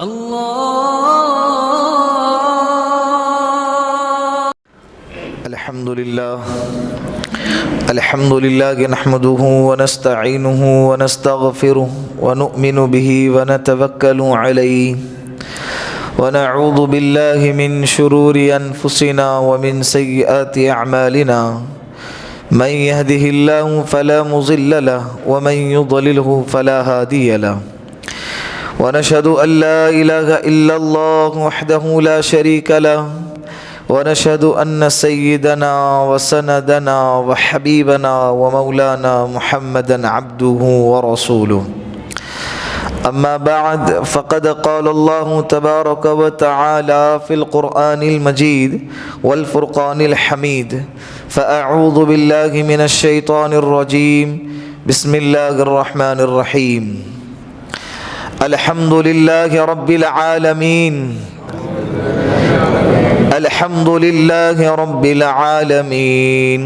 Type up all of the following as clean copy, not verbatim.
الحمد لله نحمده ونستعينه ونستغفره ونؤمن به ونتوكل عليه ونعوذ بالله من شرور أنفسنا ومن سيئات أعمالنا من يهده الله فلا مضل له ومن يضلله فلا هادي له ونشهد أن لا إله إلا الله وحده لا شريك له ونشهد أن سيدنا وسندنا وحبيبنا ومولانا محمدا عبده ورسوله أما بعد فقد قال الله تبارك وتعالى في القرآن المجيد والفرقان الحميد فأعوذ بالله من الشيطان الرجيم بسم الله الرحمن الرحيم الحمد لله رب العالمين الحمد لله رب العالمين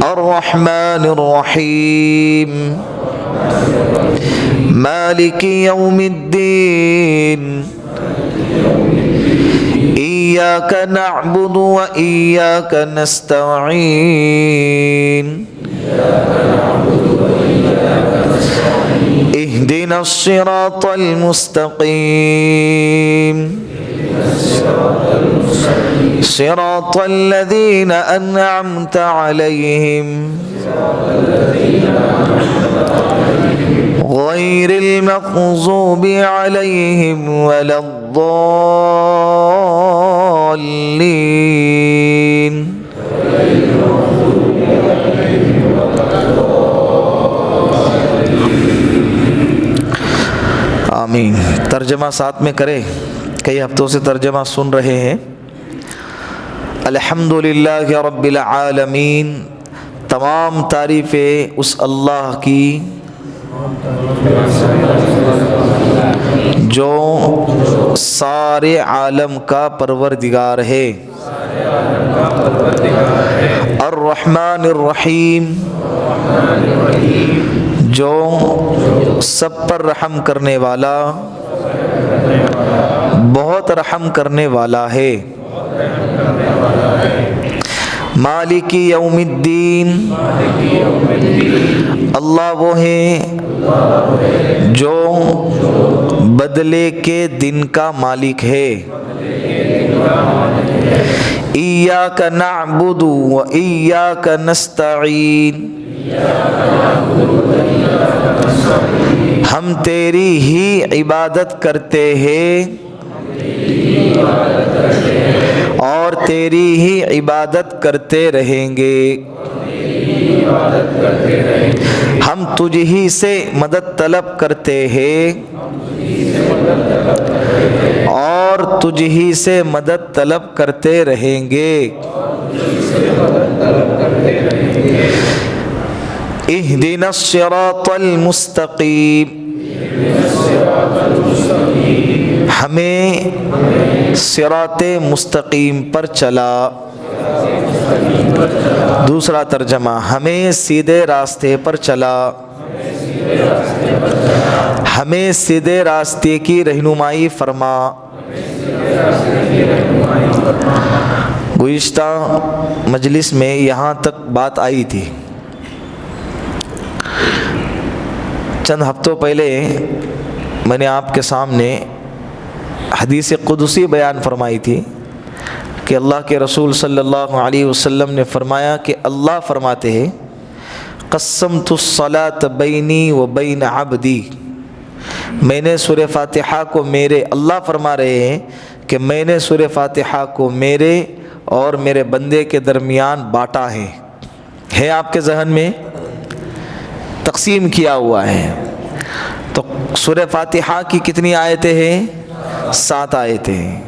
الرحمن الرحيم مالك يوم الدين إياك نعبد وإياك نستعين اهدنا الصراط المستقيم صراط الذين أنعمت عليهم غير المغضوب عليهم ولا الضالين آمین۔ ترجمہ ساتھ میں کرے، کئی ہفتوں سے ترجمہ سن رہے ہیں۔ الحمدللہ رب العالمین، تمام تعریفیں اس اللہ کی جو سارے عالم کا پروردگار ہے۔ الرحمن الرحیم، جو سب پر رحم کرنے والا، بہت رحم کرنے والا ہے۔ مالک یوم الدین، اللہ وہ ہے جو بدلے کے دن کا مالک ہے۔ ایاک نعبد و ایاک نستعین، ہم تیری ہی عبادت کرتے ہیں اور تیری ہی عبادت کرتے رہیں گے۔ ہم تجھ ہی سے مدد طلب کرتے ہیں اور تجھ ہی سے مدد طلب کرتے رہیں گے۔ اہدنا الصراط المستقیم، ہمیں صراط مستقیم پر چلا۔ دوسرا ترجمہ، ہمیں سیدھے راستے پر چلا، ہمیں سیدھے راستے کی رہنمائی فرما۔ گزشتہ مجلس میں یہاں تک بات آئی تھی۔ چند ہفتوں پہلے میں نے آپ کے سامنے حدیث قدسی بیان فرمائی تھی کہ اللہ کے رسول صلی اللہ علیہ وسلم نے فرمایا کہ اللہ فرماتے ہیں قسمت الصلاۃ بینی و بین عبدی، میں نے سورہ فاتحہ کو میرے، اللہ فرما رہے ہیں کہ میں نے سورہ فاتحہ کو میرے اور میرے بندے کے درمیان بانٹا ہے آپ کے ذہن میں تقسیم کیا ہوا ہے۔ تو سورہ فاتحہ کی کتنی آیتیں ہیں؟ 7 آیتیں۔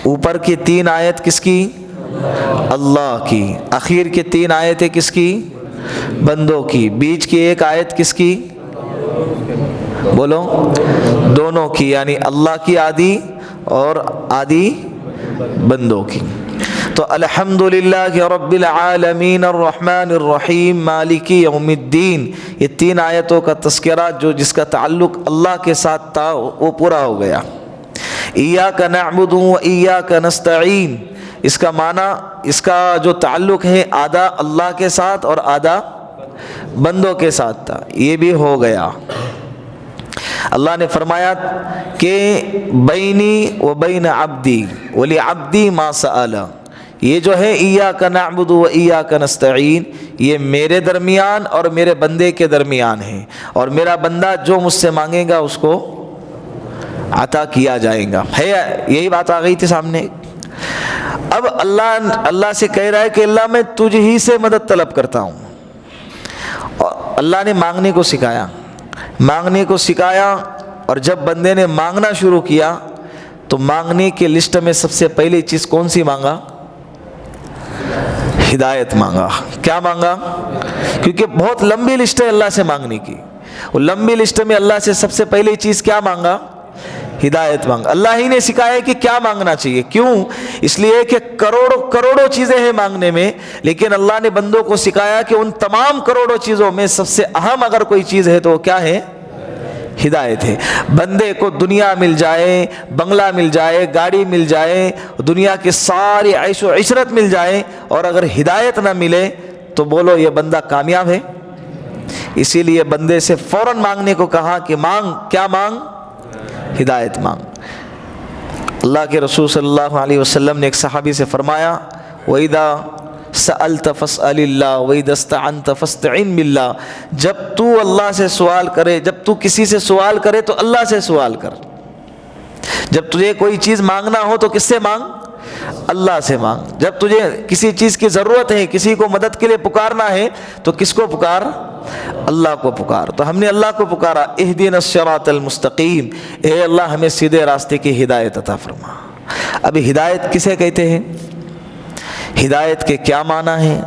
اوپر کی 3 آیت کس کی؟ اللہ کی۔ اخیر کی 3 آیتیں کس کی؟ بندوں کی۔ بیچ کی 1 آیت کس کی؟ بولو، دونوں کی، یعنی اللہ کی آدھی اور آدھی بندوں کی۔ تو الحمدللہ رب العالمین الرحمن الرحیم مالک یوم الدین، یہ 3 آیتوں کا تذکرہ جو جس کا تعلق اللہ کے ساتھ تھا وہ پورا ہو گیا۔ ایاک نعبد و ایاک نستعین، اس کا معنی، اس کا جو تعلق ہے آدھا اللہ کے ساتھ اور آدھا بندوں کے ساتھ تھا، یہ بھی ہو گیا۔ اللہ نے فرمایا کہ بینی و بین عبدی ولعبدی ما سأل، یہ جو ہے ایاک نعبد و ایاک نستعین، یہ میرے درمیان اور میرے بندے کے درمیان ہے، اور میرا بندہ جو مجھ سے مانگے گا اس کو عطا کیا جائے گا۔ ہے یہی بات آ گئی تھی سامنے۔ اب اللہ سے کہہ رہا ہے کہ اللہ میں تجھ ہی سے مدد طلب کرتا ہوں، اور اللہ نے مانگنے کو سکھایا، اور جب بندے نے مانگنا شروع کیا تو مانگنے کی لسٹ میں سب سے پہلی چیز کون سی مانگا؟ ہدایت مانگا۔ کیا مانگا؟ کیونکہ بہت لمبی لسٹ ہے اللہ سے مانگنے کی، وہ لمبی لسٹ میں اللہ سے سب سے پہلی چیز کیا مانگا؟ ہدایت مانگا۔ اللہ ہی نے سکھایا کہ کیا مانگنا چاہیے۔ کیوں؟ اس لیے کہ کروڑوں چیزیں ہیں مانگنے میں، لیکن اللہ نے بندوں کو سکھایا کہ ان تمام کروڑوں چیزوں میں سب سے اہم اگر کوئی چیز ہے تو وہ کیا ہے؟ ہدایت ہے۔ بندے کو دنیا مل جائے، بنگلہ مل جائے، گاڑی مل جائے، دنیا کی ساری عیش و عشرت مل جائے، اور اگر ہدایت نہ ملے تو بولو یہ بندہ کامیاب ہے؟ اسی لیے بندے سے فوراً مانگنے کو کہا کہ مانگ، کیا مانگ؟ ہدایت مانگ۔ اللہ کے رسول صلی اللہ علیہ وسلم نے ایک صحابی سے فرمایا وَإِذَا سألت فاسأل اللہ وَإِذَا اسْتَعَنْتَ فاستعن باللہ، جب تو اللہ سے سوال کرے، جب تو کسی سے سوال کرے تو اللہ سے سوال کر، جب تجھے کوئی چیز مانگنا ہو تو کس سے مانگ؟ اللہ سے مانگ۔ جب تجھے کسی چیز کی ضرورت ہے، کسی کو مدد کے لیے پکارنا ہے تو کس کو پکار؟ اللہ کو پکار۔ تو ہم نے اللہ کو پکارا، اہدنا الصراط المستقیم، اے اللہ ہمیں سیدھے راستے کی ہدایت عطا فرما۔ اب ہدایت کسے کہتے ہیں؟ ہدایت کے کیا معنی ہیں؟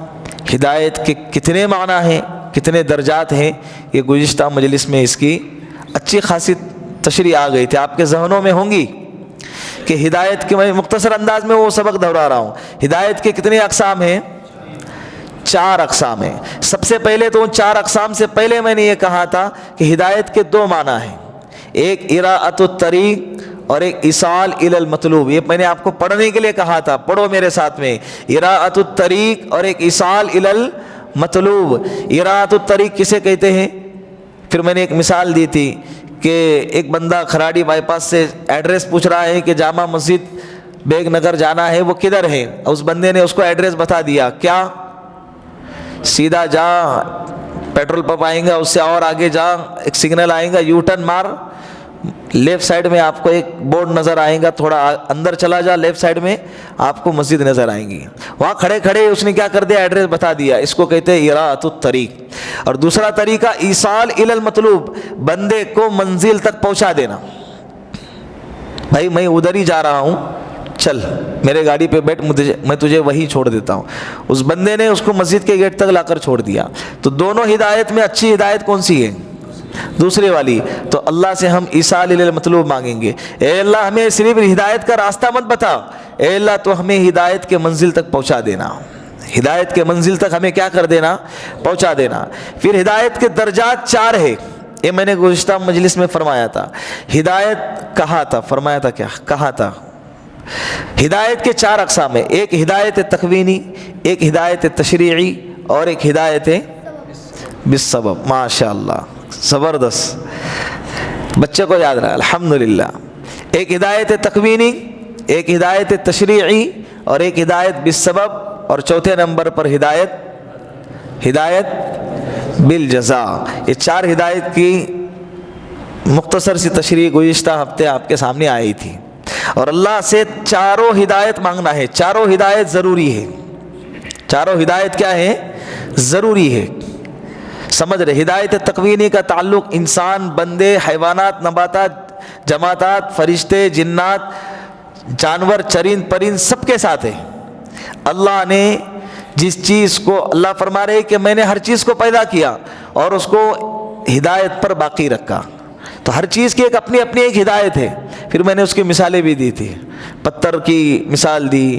ہدایت کے کتنے معنی ہیں، کتنے درجات ہیں؟ یہ گزشتہ مجلس میں اس کی اچھی خاصی تشریح آ گئی تھی، آپ کے ذہنوں میں ہوں گی کہ ہدایت کے، میں مختصر انداز میں وہ سبق دہرا رہا ہوں۔ ہدایت کے کتنے اقسام ہیں؟ 4 اقسام ہیں۔ سب سے پہلے تو ان 4 اقسام سے پہلے میں نے یہ کہا تھا کہ ہدایت کے 2 معنی ہیں، ایک اراءۃ الطریق اور ایک ایصال الی المطلوب۔ یہ میں نے آپ کو پڑھنے کے لیے کہا تھا، پڑھو میرے ساتھ میں، اراءۃ الطریق اور ایک ایصال الی المطلوب۔ اراءۃ الطریق کسے کہتے ہیں؟ پھر میں نے ایک مثال دی تھی کہ ایک بندہ کھراڑی بائی پاس سے ایڈریس پوچھ رہا ہے کہ جامع مسجد بیگ نگر جانا ہے، وہ کدھر ہے؟ اس بندے نے اس کو ایڈریس بتا دیا، کیا؟ سیدھا جا، پیٹرول پمپ آئیں گا، اس سے اور آگے جا، ایک سگنل آئیں گا، یو ٹرن مار، لیفٹ سائڈ میں آپ کو ایک بورڈ نظر آئے گا، تھوڑا اندر چلا جا، لیفٹ سائڈ میں آپ کو مسجد نظر آئیں گی۔ وہاں کھڑے کھڑے اس نے کیا کر دیا؟ ایڈریس بتا دیا۔ اس کو کہتے ہیں اراءۃ الطریق۔ اور دوسرا طریقہ ایصال الی المطلوب، بندے کو منزل تک پہنچا دینا۔ بھائی میں ادھر ہی جا رہا ہوں، چل میرے گاڑی پہ بیٹھ، میں تجھے وہیں چھوڑ دیتا ہوں۔ اس بندے نے اس کو مسجد کے گیٹ تک لا کر چھوڑ دیا۔ تو دونوں ہدایت میں اچھی ہدایت کون سی ہے؟ دوسرے والی۔ تو اللہ سے ہم ایصال الی المطلوب مانگیں گے، اے اللہ ہمیں صرف ہدایت کا راستہ مت بتا، اے اللہ تو ہمیں ہدایت کے منزل تک پہنچا دینا، ہدایت کے منزل تک ہمیں کیا کر دینا؟ پہنچا دینا۔ پھر ہدایت کے درجات 4 ہے، یہ میں نے گزشتہ مجلس میں فرمایا تھا۔ ہدایت کہا تھا، فرمایا تھا، کیا کہا تھا؟ ہدایت کے 4 اقسام ہیں، ایک ہدایت تکوینی، ایک ہدایت تشریعی، اور ایک ہدایت بالسبب۔ ماشاء اللہ، زبردست، بچے کو یاد رہا، الحمدللہ۔ ایک ہدایت تکوینی، ایک ہدایت تشریعی، اور ایک ہدایت بالسبب، اور چوتھے نمبر پر ہدایت بالجزاء۔ یہ 4 ہدایت کی مختصر سی تشریح گزشتہ ہفتے آپ کے سامنے آئی تھی۔ اور اللہ سے چاروں ہدایت مانگنا ہے، چاروں ہدایت ضروری ہے، چاروں ہدایت کیا ہے؟ ضروری ہے۔ سمجھ رہے؟ ہدایت تکوینی کا تعلق انسان، بندے، حیوانات، نباتات، جمادات، فرشتے، جنات، جانور، چرند پرند سب کے ساتھ ہے۔ اللہ نے جس چیز کو، اللہ فرما رہے کہ میں نے ہر چیز کو پیدا کیا اور اس کو ہدایت پر باقی رکھا۔ تو ہر چیز کی ایک اپنی اپنی ایک ہدایت ہے۔ پھر میں نے اس کی مثالیں بھی دی تھی، پتھر کی مثال دی،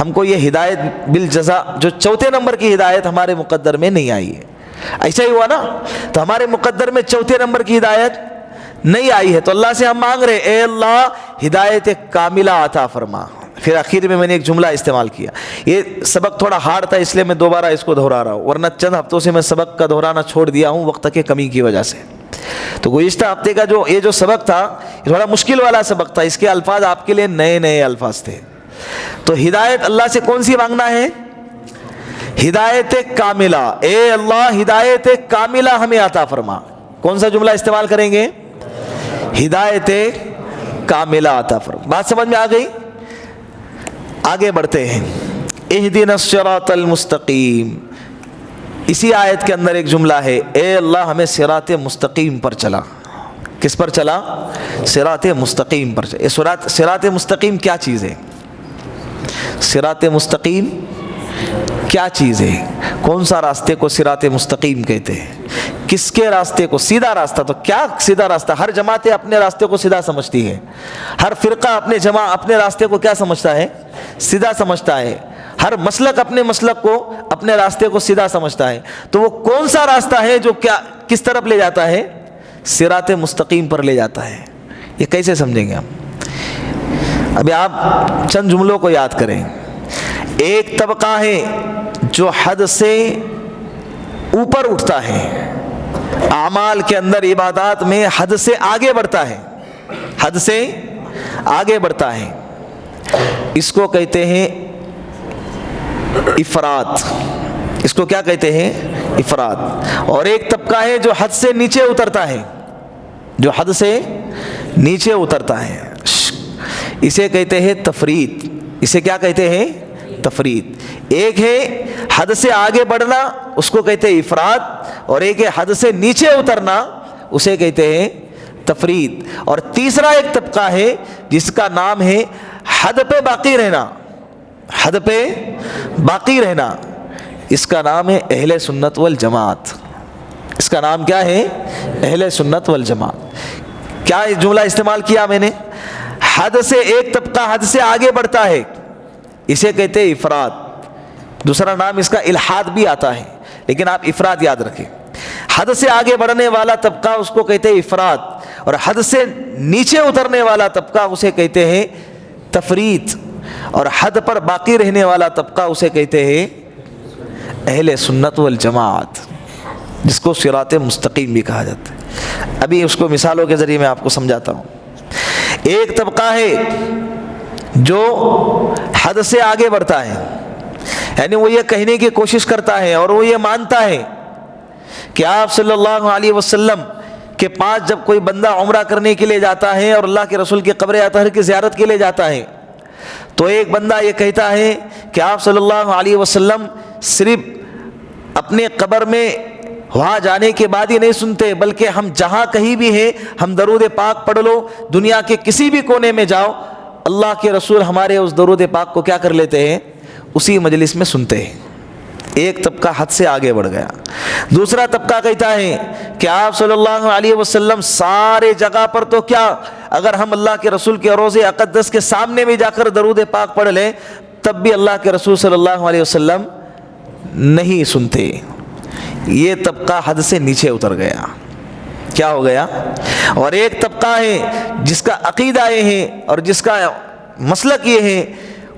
ہم کو یہ ہدایت بالجزا جو چوتھے نمبر کی ہدایت ہمارے مقدر میں نہیں آئی ہے. ایسا ہی ہوا نا, تو ہمارے مقدر میں چوتھے نمبر کی ہدایت نہیں آئی ہے, تو اللہ سے ہم مانگ رہے اے اللہ ہدایت کاملہ عطا فرما. پھر آخر میں نے ایک جملہ استعمال کیا, یہ سبق تھوڑا ہارڈ تھا اس لیے میں دوبارہ اس کو دہرا رہا ہوں, ورنہ چند ہفتوں سے میں سبق کا دہرانا چھوڑ دیا ہوں وقت کی کمی کی وجہ سے. تو گزشتہ ہفتے کا یہ جو سبق تھا یہ تھوڑا مشکل والا سبق تھا, اس کے الفاظ آپ کے لیے نئے نئے الفاظ تھے. تو ہدایت اللہ سے کون سی مانگنا ہے؟ ہدایت کاملہ. اے اللہ ہدایت کاملہ ہمیں عطا فرما. کون سا جملہ استعمال کریں گے؟ ہدایت کاملہ عطا فرما. بات سمجھ میں آ گئی؟ آگے بڑھتے ہیں. اہدنا الصراط المستقیم, اسی آیت کے اندر ایک جملہ ہے اے اللہ ہمیں صراط مستقیم پر چلا. کس پر چلا؟ صراط مستقیم پر چلا. صراط مستقیم کیا چیز ہے؟ صراط مستقیم کیا چیز ہے؟ کون سا راستے کو صراط مستقیم کہتے ہیں؟ کس کے راستے کو؟ سیدھا راستہ. تو کیا سیدھا راستہ؟ ہر جماعت اپنے راستے کو سیدھا سمجھتی ہے, ہر فرقہ اپنے راستے کو کیا سمجھتا ہے؟ سیدھا سمجھتا ہے. ہر مسلک اپنے مسلک کو اپنے راستے کو سیدھا سمجھتا ہے. تو وہ کون سا راستہ ہے جو کس طرف لے جاتا ہے؟ صراط مستقیم پر لے جاتا ہے. یہ کیسے سمجھیں گے ہم؟ ابھی آپ چند جملوں کو یاد کریں. ایک طبقہ ہے جو حد سے اوپر اٹھتا ہے, اعمال کے اندر عبادات میں حد سے آگے بڑھتا ہے, حد سے آگے بڑھتا ہے. اس کو کہتے ہیں افراط. اس کو کیا کہتے ہیں؟ افراط. اور ایک طبقہ ہے جو حد سے نیچے اترتا ہے, جو حد سے نیچے اترتا ہے, اسے کہتے ہیں تفریط. اسے کیا کہتے ہیں؟ تفریط. ایک ہے حد سے آگے بڑھنا, اس کو کہتے ہیں افراط, اور ایک ہے حد سے نیچے اترنا, اسے کہتے ہیں تفریط. اور تیسرا ایک طبقہ ہے جس کا نام ہے حد پہ باقی رہنا. حد پہ باقی رہنا, اس کا نام ہے اہل سنت والجماعت. اس کا نام کیا ہے؟ اہل سنت والجماعت. کیا جملہ استعمال کیا میں نے؟ حد سے ایک طبقہ حد سے آگے بڑھتا ہے, اسے کہتے ہیں افراط. دوسرا نام اس کا الحاد بھی آتا ہے, لیکن آپ افراط یاد رکھیں. حد سے آگے بڑھنے والا طبقہ اس کو کہتے ہیں افراط, اور حد سے نیچے اترنے والا طبقہ اسے کہتے ہیں تفریط, اور حد پر باقی رہنے والا طبقہ اسے کہتے ہیں اہل سنت والجماعت, جس کو صراط مستقیم بھی کہا جاتا ہے. ابھی اس کو مثالوں کے ذریعے میں آپ کو سمجھاتا ہوں. ایک طبقہ ہے جو حد سے آگے بڑھتا ہے, یعنی وہ یہ کہنے کی کوشش کرتا ہے اور وہ یہ مانتا ہے کہ آپ صلی اللہ علیہ وسلم کے پاس جب کوئی بندہ عمرہ کرنے کے لیے جاتا ہے اور اللہ کے رسول کی قبر اطہر کی زیارت کے لیے جاتا ہے, تو ایک بندہ یہ کہتا ہے کہ آپ صلی اللہ علیہ وسلم صرف اپنے قبر میں وہاں جانے کے بعد ہی نہیں سنتے, بلکہ ہم جہاں کہیں بھی ہیں ہم درود پاک پڑھ لو, دنیا کے کسی بھی کونے میں جاؤ, اللہ کے رسول ہمارے اس درود پاک کو کیا کر لیتے ہیں؟ اسی مجلس میں سنتے ہیں. ایک طبقہ حد سے آگے بڑھ گیا. دوسرا طبقہ کہتا ہے کہ آپ صلی اللہ علیہ وسلم سارے جگہ پر تو کیا, اگر ہم اللہ کے رسول کے روضے اقدس کے سامنے بھی جا کر درود پاک پڑھ لیں تب بھی اللہ کے رسول صلی اللہ علیہ وسلم نہیں سنتے. یہ طبقہ حد سے نیچے اتر گیا. کیا ہو گیا؟ اور ایک طبقہ ہے جس کا عقیدہ یہ ہے اور جس کا مسلک یہ ہے,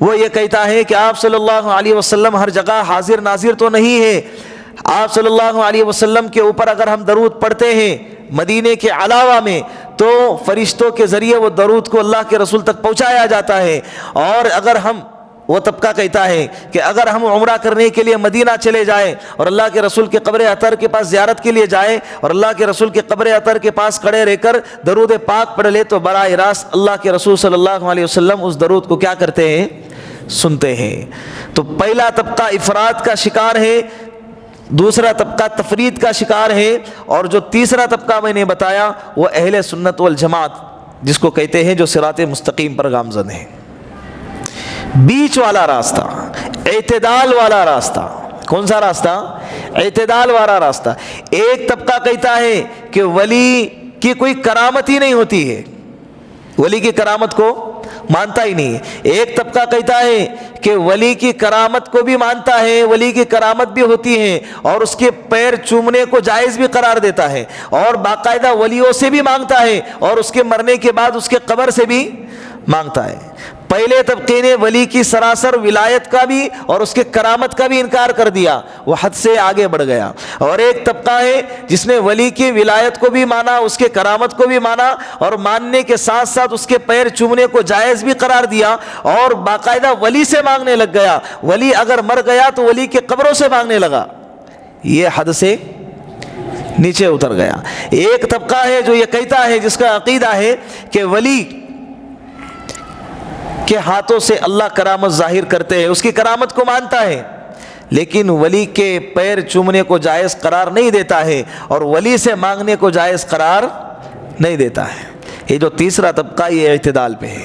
وہ یہ کہتا ہے کہ آپ صلی اللہ علیہ وسلم ہر جگہ حاضر ناظر تو نہیں ہے, آپ صلی اللہ علیہ وسلم کے اوپر اگر ہم درود پڑھتے ہیں مدینے کے علاوہ میں تو فرشتوں کے ذریعے وہ درود کو اللہ کے رسول تک پہنچایا جاتا ہے. اور اگر ہم, وہ طبقہ کہتا ہے کہ اگر ہم عمرہ کرنے کے لیے مدینہ چلے جائیں اور اللہ کے رسول کے قبر اطہر کے پاس زیارت کے لیے جائیں اور اللہ کے رسول کے قبر اطہر کے پاس کھڑے رہ کر درود پاک پڑھ لے تو براہ راست اللہ کے رسول صلی اللہ علیہ وسلم اس درود کو کیا کرتے ہیں؟ سنتے ہیں. تو پہلا طبقہ افراط کا شکار ہے, دوسرا طبقہ تفرید کا شکار ہے, اور جو تیسرا طبقہ میں نے بتایا وہ اہل سنت والجماعت جس کو کہتے ہیں جو صراط مستقیم پر گامزن ہے. بیچ والا راستہ, اعتدال والا راستہ. کون سا راستہ؟ اعتدال والا راستہ. ایک طبقہ کہتا ہے کہ ولی کی کوئی کرامت ہی نہیں ہوتی ہے, ولی کی کرامت کو مانتا ہی نہیں ہے۔ ایک طبقہ کہتا ہے کہ ولی کی کرامت کو بھی مانتا ہے، ولی کی کرامت بھی ہوتی ہے اور اس کے پیر چومنے کو جائز بھی قرار دیتا ہے اور باقاعدہ ولیوں سے بھی مانگتا ہے اور اس کے مرنے کے بعد اس کے قبر سے بھی مانگتا ہے۔ پہلے طبقے نے ولی کی سراسر ولایت کا بھی اور اس کے کرامت کا بھی انکار کر دیا، وہ حد سے آگے بڑھ گیا۔ اور ایک طبقہ ہے جس نے ولی کی ولایت کو بھی مانا، اس کے کرامت کو بھی مانا اور ماننے کے ساتھ ساتھ اس کے پیر چومنے کو جائز بھی قرار دیا اور باقاعدہ ولی سے مانگنے لگ گیا۔ ولی اگر مر گیا تو ولی کے قبروں سے مانگنے لگا، یہ حد سے نیچے اتر گیا۔ ایک طبقہ ہے جو یہ کہتا ہے، جس کا عقیدہ ہے کہ ولی کے ہاتھوں سے اللہ کرامت ظاہر کرتے ہیں، اس کی کرامت کو مانتا ہے لیکن ولی کے پیر چومنے کو جائز قرار نہیں دیتا ہے اور ولی سے مانگنے کو جائز قرار نہیں دیتا ہے۔ یہ جو تیسرا طبقہ یہ اعتدال پہ ہے۔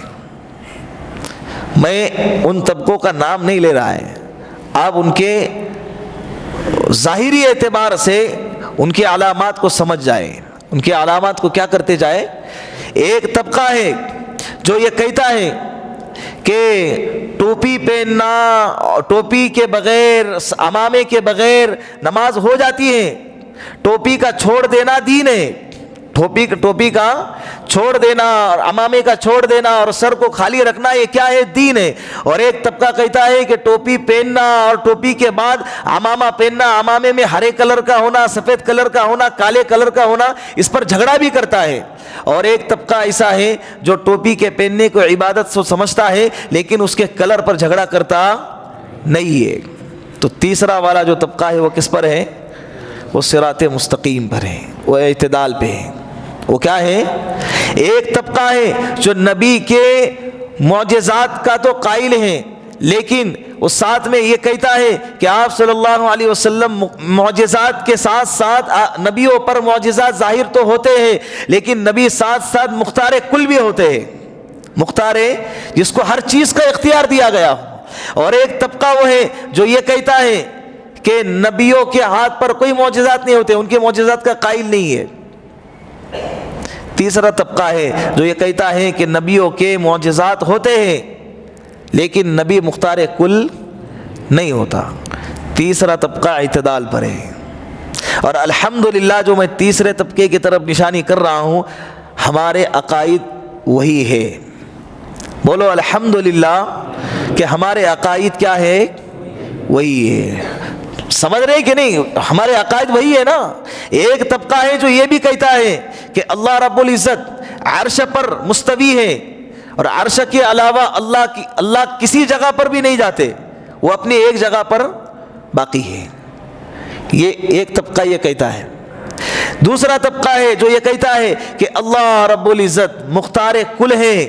میں ان طبقوں کا نام نہیں لے رہا ہے، آپ ان کے ظاہری اعتبار سے ان کی علامات کو سمجھ جائیں، ان کی علامات کو کیا کرتے جائیں۔ ایک طبقہ ہے جو یہ کہتا ہے کہ ٹوپی پہننا، ٹوپی کے بغیر، عمامے کے بغیر نماز ہو جاتی ہے، ٹوپی کا چھوڑ دینا دین ہے، ٹوپی کا چھوڑ دینا اور عمامے کا چھوڑ دینا اور سر کو خالی رکھنا یہ کیا ہے؟ دین ہے۔ اور ایک طبقہ کہتا ہے کہ ٹوپی پہننا اور ٹوپی کے بعد عمامہ پہننا، عمامے میں ہرے کلر کا ہونا، سفید کلر کا ہونا، کالے کلر کا ہونا، اس پر جھگڑا بھی کرتا ہے۔ اور ایک طبقہ ایسا ہے جو ٹوپی کے پہننے کو عبادت سے سمجھتا ہے لیکن اس کے کلر پر جھگڑا کرتا نہیں ہے۔ تو تیسرا والا جو طبقہ ہے وہ کس پر ہے؟ وہ صراط مستقیم پر ہے، وہ اعتدال پہ ہے۔ وہ کیا ہے؟ ایک طبقہ ہے جو نبی کے معجزات کا تو قائل ہے لیکن وہ ساتھ میں یہ کہتا ہے کہ آپ صلی اللہ علیہ وسلم معجزات کے ساتھ ساتھ نبیوں پر معجزات ظاہر تو ہوتے ہیں لیکن نبی ساتھ ساتھ مختار کل بھی ہوتے ہیں، مختار جس کو ہر چیز کا اختیار دیا گیا ہو۔ اور ایک طبقہ وہ ہے جو یہ کہتا ہے کہ نبیوں کے ہاتھ پر کوئی معجزات نہیں ہوتے، ان کے معجزات کا قائل نہیں ہے۔ تیسرا طبقہ ہے جو یہ کہتا ہے کہ نبیوں کے معجزات ہوتے ہیں لیکن نبی مختار کل نہیں ہوتا۔ تیسرا طبقہ اعتدال پر ہے۔ اور الحمدللہ جو میں تیسرے طبقے کی طرف نشانی کر رہا ہوں، ہمارے عقائد وہی ہے۔ بولو الحمدللہ کہ ہمارے عقائد کیا ہے؟ وہی ہے۔ سمجھ رہے کہ نہیں؟ ہمارے عقائد وہی ہے نا۔ ایک طبقہ ہے جو یہ بھی کہتا ہے کہ اللہ رب العزت عرش پر مستوی ہے اور عرش کے علاوہ اللہ کسی جگہ پر بھی نہیں جاتے، وہ اپنی ایک جگہ پر باقی ہے۔ یہ ایک طبقہ یہ کہتا ہے۔ دوسرا طبقہ ہے جو یہ کہتا ہے کہ اللہ رب العزت مختار کل ہے۔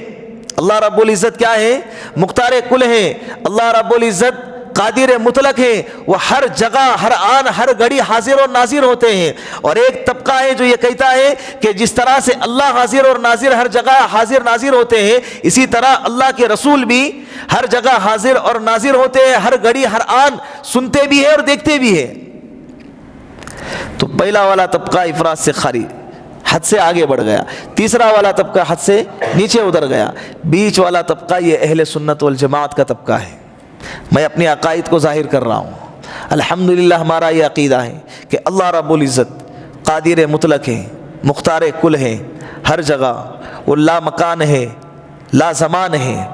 اللہ رب العزت کیا ہے؟ مختار کل ہے۔ اللہ رب العزت قادر مطلق ہے، وہ ہر جگہ، ہر آن، ہر گھڑی حاضر اور ناظر ہوتے ہیں۔ اور ایک طبقہ ہے جو یہ کہتا ہے کہ جس طرح سے اللہ حاضر اور ناظر ہر جگہ حاضر ناظر ہوتے ہیں، اسی طرح اللہ کے رسول بھی ہر جگہ حاضر اور ناظر ہوتے ہیں، ہر گھڑی ہر آن سنتے بھی ہیں اور دیکھتے بھی ہیں۔ تو پہلا والا طبقہ افراط سے خالی، حد سے آگے بڑھ گیا۔ تیسرا والا طبقہ حد سے نیچے اتر گیا۔ بیچ والا طبقہ یہ اہل سنت والجماعت کا طبقہ ہے۔ میں اپنے عقائد کو ظاہر کر رہا ہوں۔ الحمدللہ ہمارا یہ عقیدہ ہے کہ اللہ رب العزت قادر مطلق ہے، مختار کل ہے، ہر جگہ وہ لا مکان ہے، لا زمان ہے،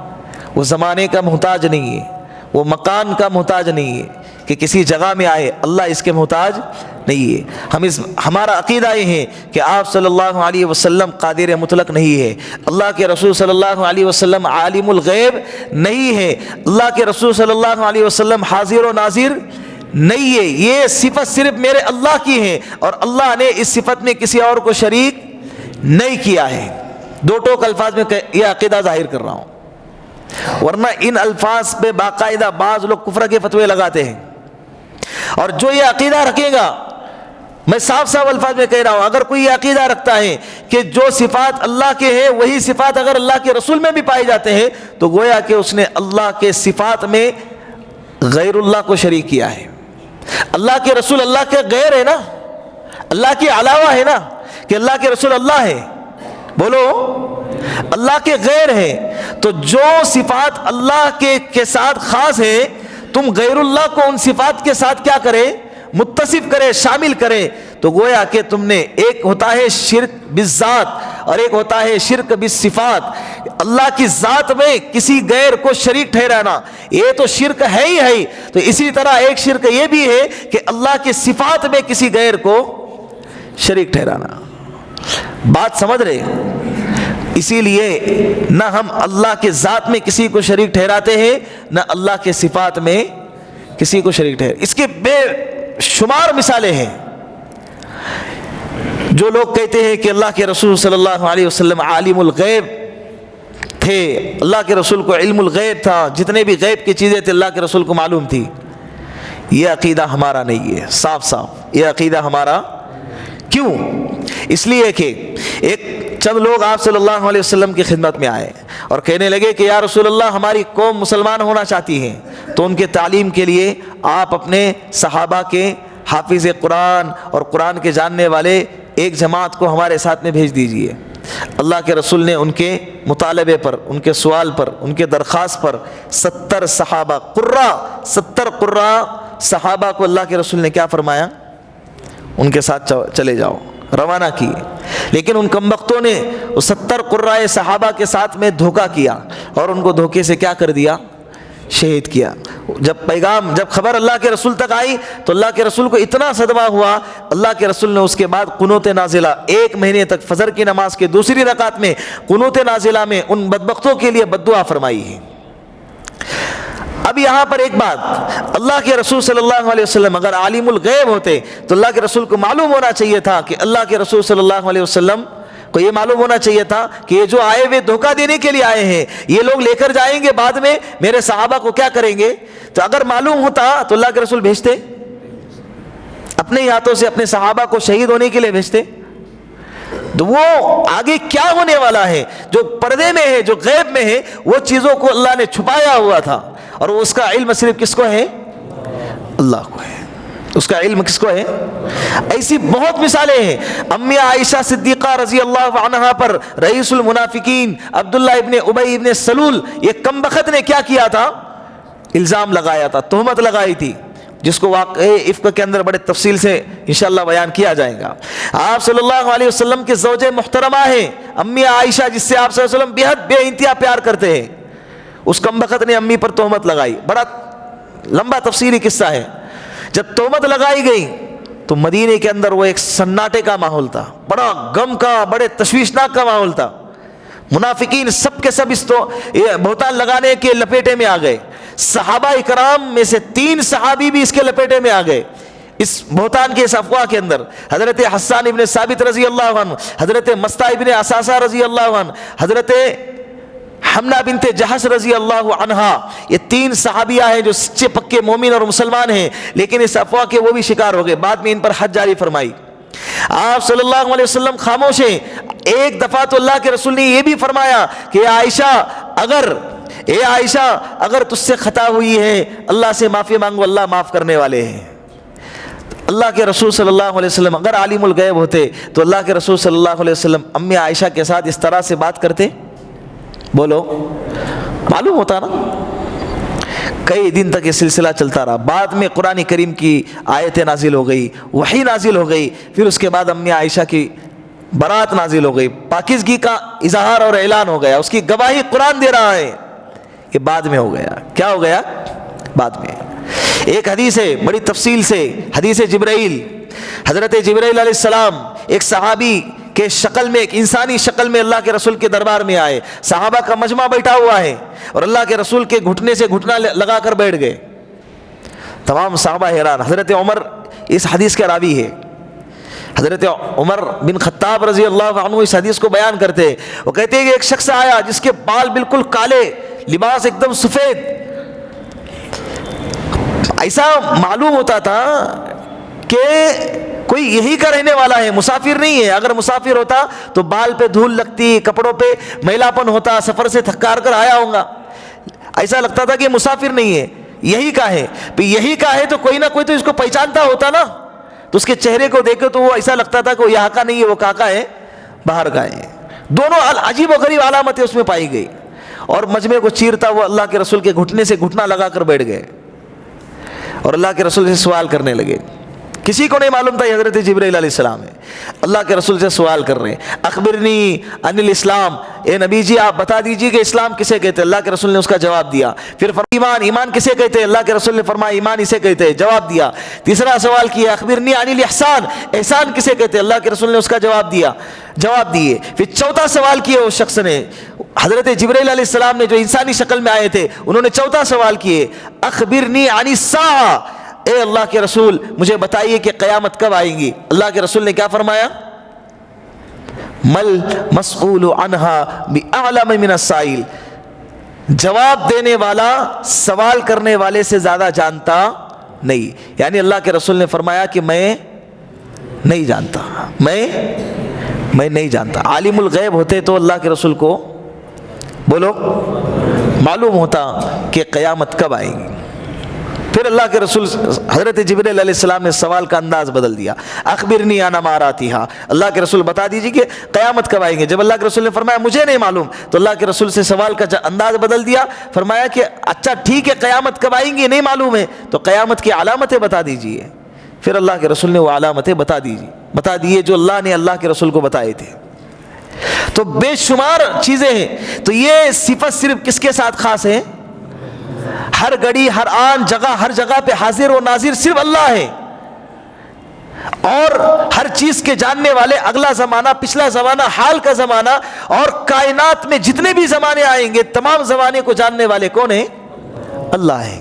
وہ زمانے کا محتاج نہیں ہے، وہ مکان کا محتاج نہیں ہے کہ کسی جگہ میں آئے، اللہ اس کے محتاج نہیں ہے۔ ہمارا عقیدہ یہ ہے کہ آپ صلی اللہ علیہ وسلم قادر مطلق نہیں ہے، اللہ کے رسول صلی اللہ علیہ وسلم عالم الغیب نہیں ہے، اللہ کے رسول صلی اللہ علیہ وسلم حاضر و ناظر نہیں ہے۔ یہ صفت صرف میرے اللہ کی ہے اور اللہ نے اس صفت میں کسی اور کو شریک نہیں کیا ہے۔ دو ٹوک الفاظ میں یہ عقیدہ ظاہر کر رہا ہوں، ورنہ ان الفاظ پہ باقاعدہ بعض لوگ کفر کے فتوے لگاتے ہیں۔ اور جو یہ عقیدہ رکھے گا، میں صاف صاف الفاظ میں کہہ رہا ہوں، اگر کوئی یہ عقیدہ رکھتا ہے کہ جو صفات اللہ کے ہیں وہی صفات اگر اللہ کے رسول میں بھی پائے جاتے ہیں تو گویا کہ اس نے اللہ کے صفات میں غیر اللہ کو شریک کیا ہے۔ اللہ کے رسول اللہ کے غیر ہے نا، اللہ کے علاوہ ہے نا، کہ اللہ کے رسول اللہ ہے، بولو اللہ کے غیر ہے۔ تو جو صفات اللہ کے ساتھ خاص ہیں تم غیر اللہ کو ان صفات کے ساتھ کیا کرے؟ متصف کرے، شامل کرے، تو گویا کہ تم نے ایک ہوتا ہے شرک بالذات اور ایک ہوتا ہے شرک بالصفات۔ اللہ کی ذات میں کسی غیر کو شریک ٹھہرانا یہ تو شرک ہے ہی ہے، تو اسی طرح ایک شرک یہ بھی ہے کہ اللہ کی صفات میں کسی غیر کو شریک ٹھہرانا۔ بات سمجھ رہے؟ اسی لیے نہ ہم اللہ کے ذات میں کسی کو شریک ٹھہراتے ہیں، نہ اللہ کے صفات میں کسی کو شریک ٹھہراتے۔ اس کے بے شمار مثالیں ہیں۔ جو لوگ کہتے ہیں کہ اللہ کے رسول صلی اللہ علیہ وسلم عالم الغیب تھے، اللہ کے رسول کو علم الغیب تھا، جتنے بھی غیب کی چیزیں تھے اللہ کے رسول کو معلوم تھی، یہ عقیدہ ہمارا نہیں ہے۔ صاف صاف یہ عقیدہ ہمارا کیوں؟ اس لیے کہ ایک چند لوگ آپ صلی اللہ علیہ وسلم کی خدمت میں آئے اور کہنے لگے کہ یا رسول اللہ ہماری قوم مسلمان ہونا چاہتی ہے، تو ان کے تعلیم کے لیے آپ اپنے صحابہ کے حافظ قرآن اور قرآن کے جاننے والے ایک جماعت کو ہمارے ساتھ میں بھیج دیجئے۔ اللہ کے رسول نے ان کے مطالبے پر، ان کے سوال پر، ان کے درخواست پر 70 صحابہ قرہ صحابہ کو اللہ کے رسول نے کیا فرمایا؟ ان کے ساتھ چلے جاؤ، روانہ کیے۔ لیکن ان کمبختوں نے اس 70 قرائے صحابہ کے ساتھ میں دھوکہ کیا اور ان کو دھوکے سے کیا کر دیا؟ شہید کیا۔ جب خبر اللہ کے رسول تک آئی تو اللہ کے رسول کو اتنا صدمہ ہوا، اللہ کے رسول نے اس کے بعد قنوت نازلہ 1 مہینے تک فجر کی نماز کے دوسری رکعت میں قنوت نازلہ میں ان بدبختوں کے لیے بد دعا فرمائی ہے۔ اب یہاں پر ایک بات، اللہ کے رسول صلی اللہ علیہ وسلم اگر عالم الغیب ہوتے تو اللہ کے رسول کو معلوم ہونا چاہیے تھا کہ اللہ کے رسول صلی اللہ علیہ وسلم کو یہ معلوم ہونا چاہیے تھا کہ یہ جو آئے ہوئے دھوکہ دینے کے لیے آئے ہیں، یہ لوگ لے کر جائیں گے بعد میں میرے صحابہ کو کیا کریں گے۔ تو اگر معلوم ہوتا تو اللہ کے رسول بھیجتے، اپنے ہی ہاتھوں سے اپنے صحابہ کو شہید ہونے کے لیے بھیجتے۔ تو وہ آگے کیا ہونے والا ہے جو پردے میں ہے، جو غیب میں ہے، وہ چیزوں کو اللہ نے چھپایا ہوا تھا، اور اس کا علم صرف کس کو ہے؟ اللہ کو ہے۔ اس کا علم کس کو ہے؟ ایسی بہت مثالیں ہیں۔ امی عائشہ صدیقہ رضی اللہ عنہا پر رئیس المنافقین عبداللہ ابن ابی ابن سلول یہ کمبخت نے کیا کیا تھا؟ الزام لگایا تھا، تہمت لگائی تھی، جس کو واقعہ افک کے اندر بڑے تفصیل سے انشاءاللہ بیان کیا جائے گا۔ آپ صلی اللہ علیہ وسلم کے زوجہ محترمہ ہیں امی عائشہ، جس سے آپ صلی اللہ علیہ وسلم بہت بے انتہا پیار کرتے ہیں۔ اس کمبخت نے امی پر تہمت لگائی، بڑا لمبا تفصیلی قصہ ہے۔ جب تہمت لگائی گئی تو مدینے کے اندر وہ ایک سناٹے کا ماحول تھا، بڑا غم کا، بڑے تشویشناک کا ماحول تھا۔ منافقین سب کے سب اس تو بہتان لگانے کے لپیٹے میں آ گئے۔ صحابہ اکرام میں سے 3 صحابی بھی اس کے لپیٹے میں آ گئے، اس بہتان کے اس افواہ کے اندر۔ حضرت حسان ابن ثابت رضی اللہ عنہ، حضرت مستہ ابن اساسہ رضی اللہ عنہ، حضرت حمنہ بنت جہش رضی اللہ عنہا، یہ 3 صحابیہ ہیں جو سچے پکے مومن اور مسلمان ہیں، لیکن اس افواہ کے وہ بھی شکار ہو گئے۔ بعد میں ان پر حد جاری فرمائی۔ آپ صلی اللہ علیہ وسلم خاموش ہیں۔ ایک دفعہ تو اللہ کے رسول نے یہ بھی فرمایا کہ اے عائشہ اگر تجھ سے خطا ہوئی ہے اللہ سے معافی مانگو، اللہ معاف کرنے والے ہیں۔ اللہ کے رسول صلی اللہ علیہ وسلم اگر عالم الغیب ہوتے تو اللہ کے رسول صلی اللہ علیہ وسلم امی عائشہ کے ساتھ اس طرح سے بات کرتے؟ بولو، معلوم ہوتا نا۔ کئی دن تک یہ سلسلہ چلتا رہا، بعد میں قرآن کریم کی آیتیں نازل ہو گئی، وحی نازل ہو گئی، پھر اس کے بعد امی عائشہ کی برات نازل ہو گئی، پاکیزگی کا اظہار اور اعلان ہو گیا، اس کی گواہی قرآن دے رہا ہے۔ یہ بعد میں ہو گیا۔ کیا ہو گیا؟ بعد میں۔ ایک حدیث ہے بڑی تفصیل سے، حدیث جبرائیل، حضرت جبرائیل علیہ السلام ایک صحابی کے شکل میں، ایک انسانی شکل میں اللہ کے رسول کے دربار میں آئے۔ صحابہ کا مجمع بیٹھا ہوا ہے اور اللہ کے رسول کے گھٹنے سے گھٹنا لگا کر بیٹھ گئے۔ تمام صحابہ حیران۔ حضرت عمر اس حدیث کے راوی ہے، حضرت عمر بن خطاب رضی اللہ عنہ اس حدیث کو بیان کرتے ہیں۔ وہ کہتے ہیں کہ ایک شخص آیا جس کے بال بالکل کالے، لباس ایک دم سفید، ایسا معلوم ہوتا تھا کہ کوئی یہی کا رہنے والا ہے، مسافر نہیں ہے۔ اگر مسافر ہوتا تو بال پہ دھول لگتی، کپڑوں پہ میلا پن ہوتا، سفر سے تھکار کر آیا ہوگا، ایسا لگتا تھا کہ مسافر نہیں ہے، یہی کا ہے۔ یہی کا ہے تو کوئی نہ کوئی تو اس کو پہچانتا ہوتا نا، تو اس کے چہرے کو دیکھو تو وہ ایسا لگتا تھا کہ وہ یہاں کا نہیں ہے، وہ کہاں کا ہے، باہر کا ہے۔ دونوں عجیب و غریب علامتیں اس میں پائی گئی۔ اور مجمع کو چیرتا وہ اللہ کے رسول کے گھٹنے سے گھٹنا لگا کر بیٹھ گئے اور اللہ کے رسول سے سوال کرنے لگے. کسی کو نہیں معلوم تھا یہ حضرت جبرائیل علیہ السلام ہے. اللہ کے رسول سے سوال کر رہے ہیں اخبرنی عن الاسلام، اے نبی جی آپ بتا دیجیے کہ اسلام کسے کہتے ہیں. اللہ کے رسول نے اس کا جواب دیا. پھر ایمان، ایمان کسے کہتے ہیں؟ اللہ کے رسول نے فرمایا ایمان اسے کہتے ہیں، جواب دیا. تیسرا سوال کیا اخبرنی عن الاحسان، احسان کسے کہتے ہیں؟ اللہ کے رسول نے اس کا جواب دیا، جواب دیے. پھر چوتھا سوال کیا اس شخص نے، حضرت جبرائیل علیہ السلام نے جو انسانی شکل میں آئے تھے، انہوں نے چوتھا سوال کیے اخبرنی عن الساعہ، اے اللہ کے رسول مجھے بتائیے کہ قیامت کب آئیں گی. اللہ کے رسول نے کیا فرمایا؟ مل مسئول عنہا بأعلم من السائل، جواب دینے والا سوال کرنے والے سے زیادہ جانتا نہیں. یعنی اللہ کے رسول نے فرمایا کہ میں نہیں جانتا، میں نہیں جانتا. عالم الغیب ہوتے تو اللہ کے رسول کو بولو معلوم ہوتا کہ قیامت کب آئے گی. پھر اللہ کے رسول حضرت جبرائیل علیہ السلام نے سوال کا انداز بدل دیا اخبرنی عن اماراتھا، اللہ کے رسول بتا دیجیے کہ قیامت کب آئیں گے. جب اللہ کے رسول نے فرمایا مجھے نہیں معلوم تو اللہ کے رسول سے سوال کا انداز بدل دیا، فرمایا کہ اچھا ٹھیک ہے قیامت کب آئیں گی نہیں معلوم ہے تو قیامت کی علامتیں بتا دیجیے. پھر اللہ کے رسول نے وہ علامتیں بتا دیے جو اللہ نے اللہ کے رسول کو بتائے تھے. تو بے شمار چیزیں ہیں. تو یہ صفت صرف کس کے ساتھ خاص ہے؟ ہر گھڑی ہر آن جگہ ہر جگہ پہ حاضر و ناظر صرف اللہ ہے، اور ہر چیز کے جاننے والے، اگلا زمانہ پچھلا زمانہ حال کا زمانہ اور کائنات میں جتنے بھی زمانے آئیں گے تمام زمانے کو جاننے والے کون ہیں؟ اللہ ہے.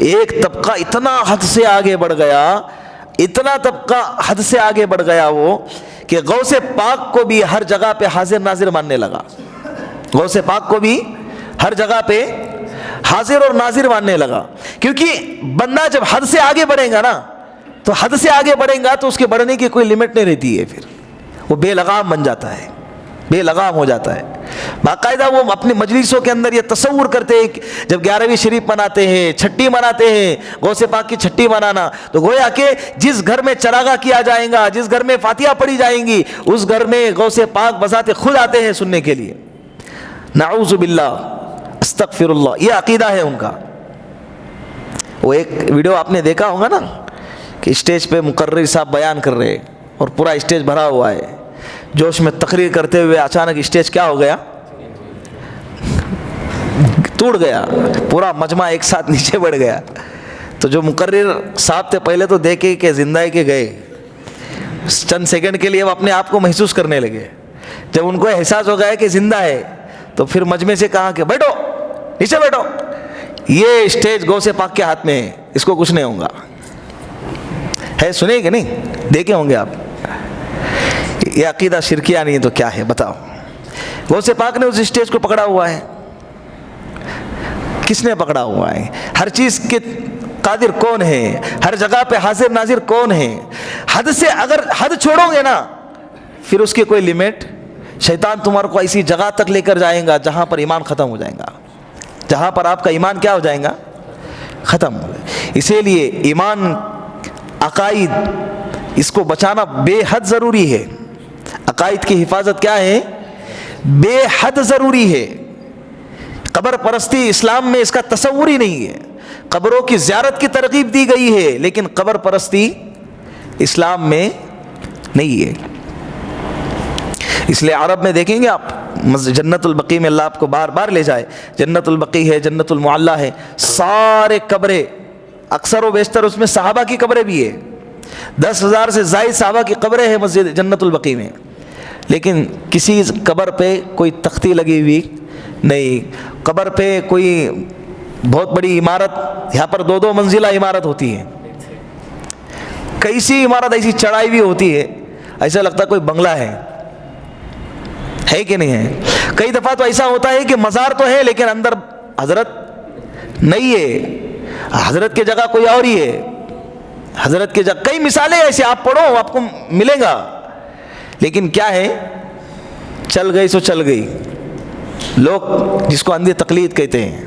ایک طبقہ اتنا حد سے آگے بڑھ گیا، اتنا طبقہ حد سے آگے بڑھ گیا وہ کہ غوث پاک کو بھی ہر جگہ پہ حاضر ناظر ماننے لگا. غوث پاک کو بھی ہر جگہ پہ حاضر اور ناظر ماننے لگا. کیونکہ بندہ جب حد سے آگے بڑھے گا نا تو حد سے آگے بڑھے گا تو اس کے بڑھنے کی کوئی لمٹ نہیں رہتی ہے. پھر وہ بے لگام بن جاتا ہے، بے لگام ہو جاتا ہے. باقاعدہ وہ اپنے مجلسوں کے اندر یہ تصور کرتے ہیں جب 11ویں شریف مناتے ہیں، چھٹی مناتے ہیں، غوث پاک کی چھٹی منانا، تو گویا کہ جس گھر میں چراغاں کیا جائے گا، جس گھر میں فاتحہ پڑھی جائیں گی، اس گھر میں غوث پاک بذات خود آتے ہیں سننے کے لیے. نعوذ باللہ، استغفر اللہ، یہ عقیدہ ہے ان کا. وہ ایک ویڈیو آپ نے دیکھا ہوگا نا کہ اسٹیج پہ مقرر صاحب بیان کر رہے اور پورا اسٹیج بھرا ہوا ہے، جوش میں تقریر کرتے ہوئے اچانک اسٹیج کیا ہو گیا؟ ٹوٹ گیا، پورا مجمع ایک ساتھ نیچے بڑھ گیا. تو جو مقرر صاحب تھے پہلے تو دیکھے کہ زندہ ہے کہ گئے، چند سیکنڈ کے لیے وہ اپنے آپ کو محسوس کرنے لگے. جب ان کو احساس ہو گیا کہ زندہ ہے تو پھر مجمع سے کہا کہ بیٹھو نیچے بیٹھو، یہ اسٹیج غوث پاک کے ہاتھ میں ہے، اس کو کچھ نہیں ہوگا. ہے سنے کہ نہیں؟ دیکھے ہوں گے آپ. یہ عقیدہ شرکیہ نہیں تو کیا ہے بتاؤ؟ غوث پاک نے اس اسٹیج کو پکڑا ہوا ہے. کس نے پکڑا ہوا ہے؟ ہر چیز کے قادر کون ہے؟ ہر جگہ پہ حاضر ناظر کون ہے؟ حد سے اگر حد چھوڑو گے نا پھر اس کی کوئی لمٹ، شیطان تمہارے کو ایسی جگہ تک لے کر جائے گا جہاں پر ایمان ختم ہو جائے گا، جہاں پر آپ کا ایمان کیا ہو جائے گا؟ ختم ہو جائے. اسی لیے ایمان، عقائد، اس کو بچانا بے حد ضروری ہے. عقائد کی حفاظت کیا ہے؟ بے حد ضروری ہے. قبر پرستی اسلام میں اس کا تصور ہی نہیں ہے. قبروں کی زیارت کی ترغیب دی گئی ہے لیکن قبر پرستی اسلام میں نہیں ہے. اس لیے عرب میں دیکھیں گے آپ جنت البقیع میں اللہ آپ کو بار بار لے جائے، جنت البقیع ہے، جنت المعلی ہے، سارے قبریں اکثر و بیشتر اس میں صحابہ کی قبریں بھی ہے. 10,000 سے زائد صحابہ کی قبریں ہیں مسجد جنت البقیع میں، لیکن کسی قبر پہ کوئی تختی لگی ہوئی نہیں. قبر پہ کوئی بہت بڑی عمارت، یہاں پر 2 منزلہ عمارت ہوتی ہے، کیسی عمارت ایسی چڑھائی بھی ہوتی ہے ایسا لگتا ہے کوئی بنگلہ ہے کہ نہیں ہے. کئی دفعہ تو ایسا ہوتا ہے کہ مزار تو ہے لیکن اندر حضرت نہیں ہے، حضرت کی جگہ کوئی اور ہی ہے. حضرت کی جگہ کئی مثالیں ایسے آپ پڑھو آپ کو ملے گا، لیکن کیا ہے، چل گئی سو چل گئی. لوگ جس کو اندھی تقلید کہتے ہیں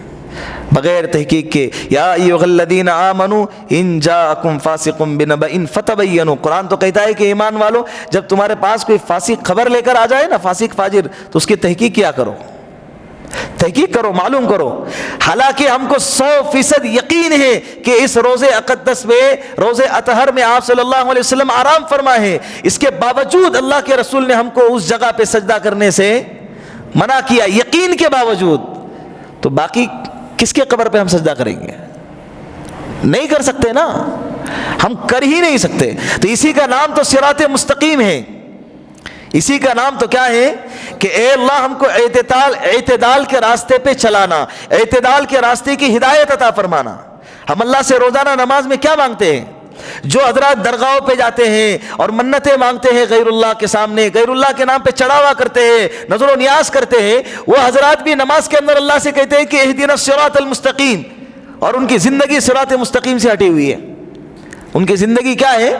بغیر تحقیق کے، یا ایھا الذین آمنوا ان جاءکم فاسق بنبأ فتبینوا. قرآن تو کہتا ہے کہ ایمان والو جب تمہارے پاس کوئی فاسق خبر لے کر آ جائے نا، فاسق فاجر، تو اس کی تحقیق کیا کرو. تحقیق کرو، معلوم کرو. حالانکہ ہم کو 100% یقین ہے کہ اس روز اقدس میں، روز اطہر میں آپ صلی اللہ علیہ وسلم آرام فرمائے ہیں. اس کے باوجود اللہ کے رسول نے ہم کو اس جگہ پہ سجدہ کرنے سے منع کیا، یقین کے باوجود. تو باقی کس کے قبر پہ ہم سجدہ کریں گے؟ نہیں کر سکتے نا، ہم کر ہی نہیں سکتے. تو اسی کا نام تو صراط مستقیم ہے. اسی کا نام تو کیا ہے کہ اے اللہ ہم کو اعتدال کے راستے پہ چلانا، اعتدال کے راستے کی ہدایت عطا فرمانا. ہم اللہ سے روزانہ نماز میں کیا مانگتے ہیں؟ جو حضرات درگاہوں پہ جاتے ہیں اور منتیں مانگتے ہیں غیر اللہ کے سامنے، غیر اللہ کے نام پہ چڑھاوا کرتے ہیں، نظر و نیاز کرتے ہیں، وہ حضرات بھی نماز کے اندر اللہ سے کہتے ہیں کہ اہدنا الصراط المستقیم، اور ان کی زندگی صراط مستقیم سے ہٹی ہوئی ہے. ان کی زندگی کیا ہے؟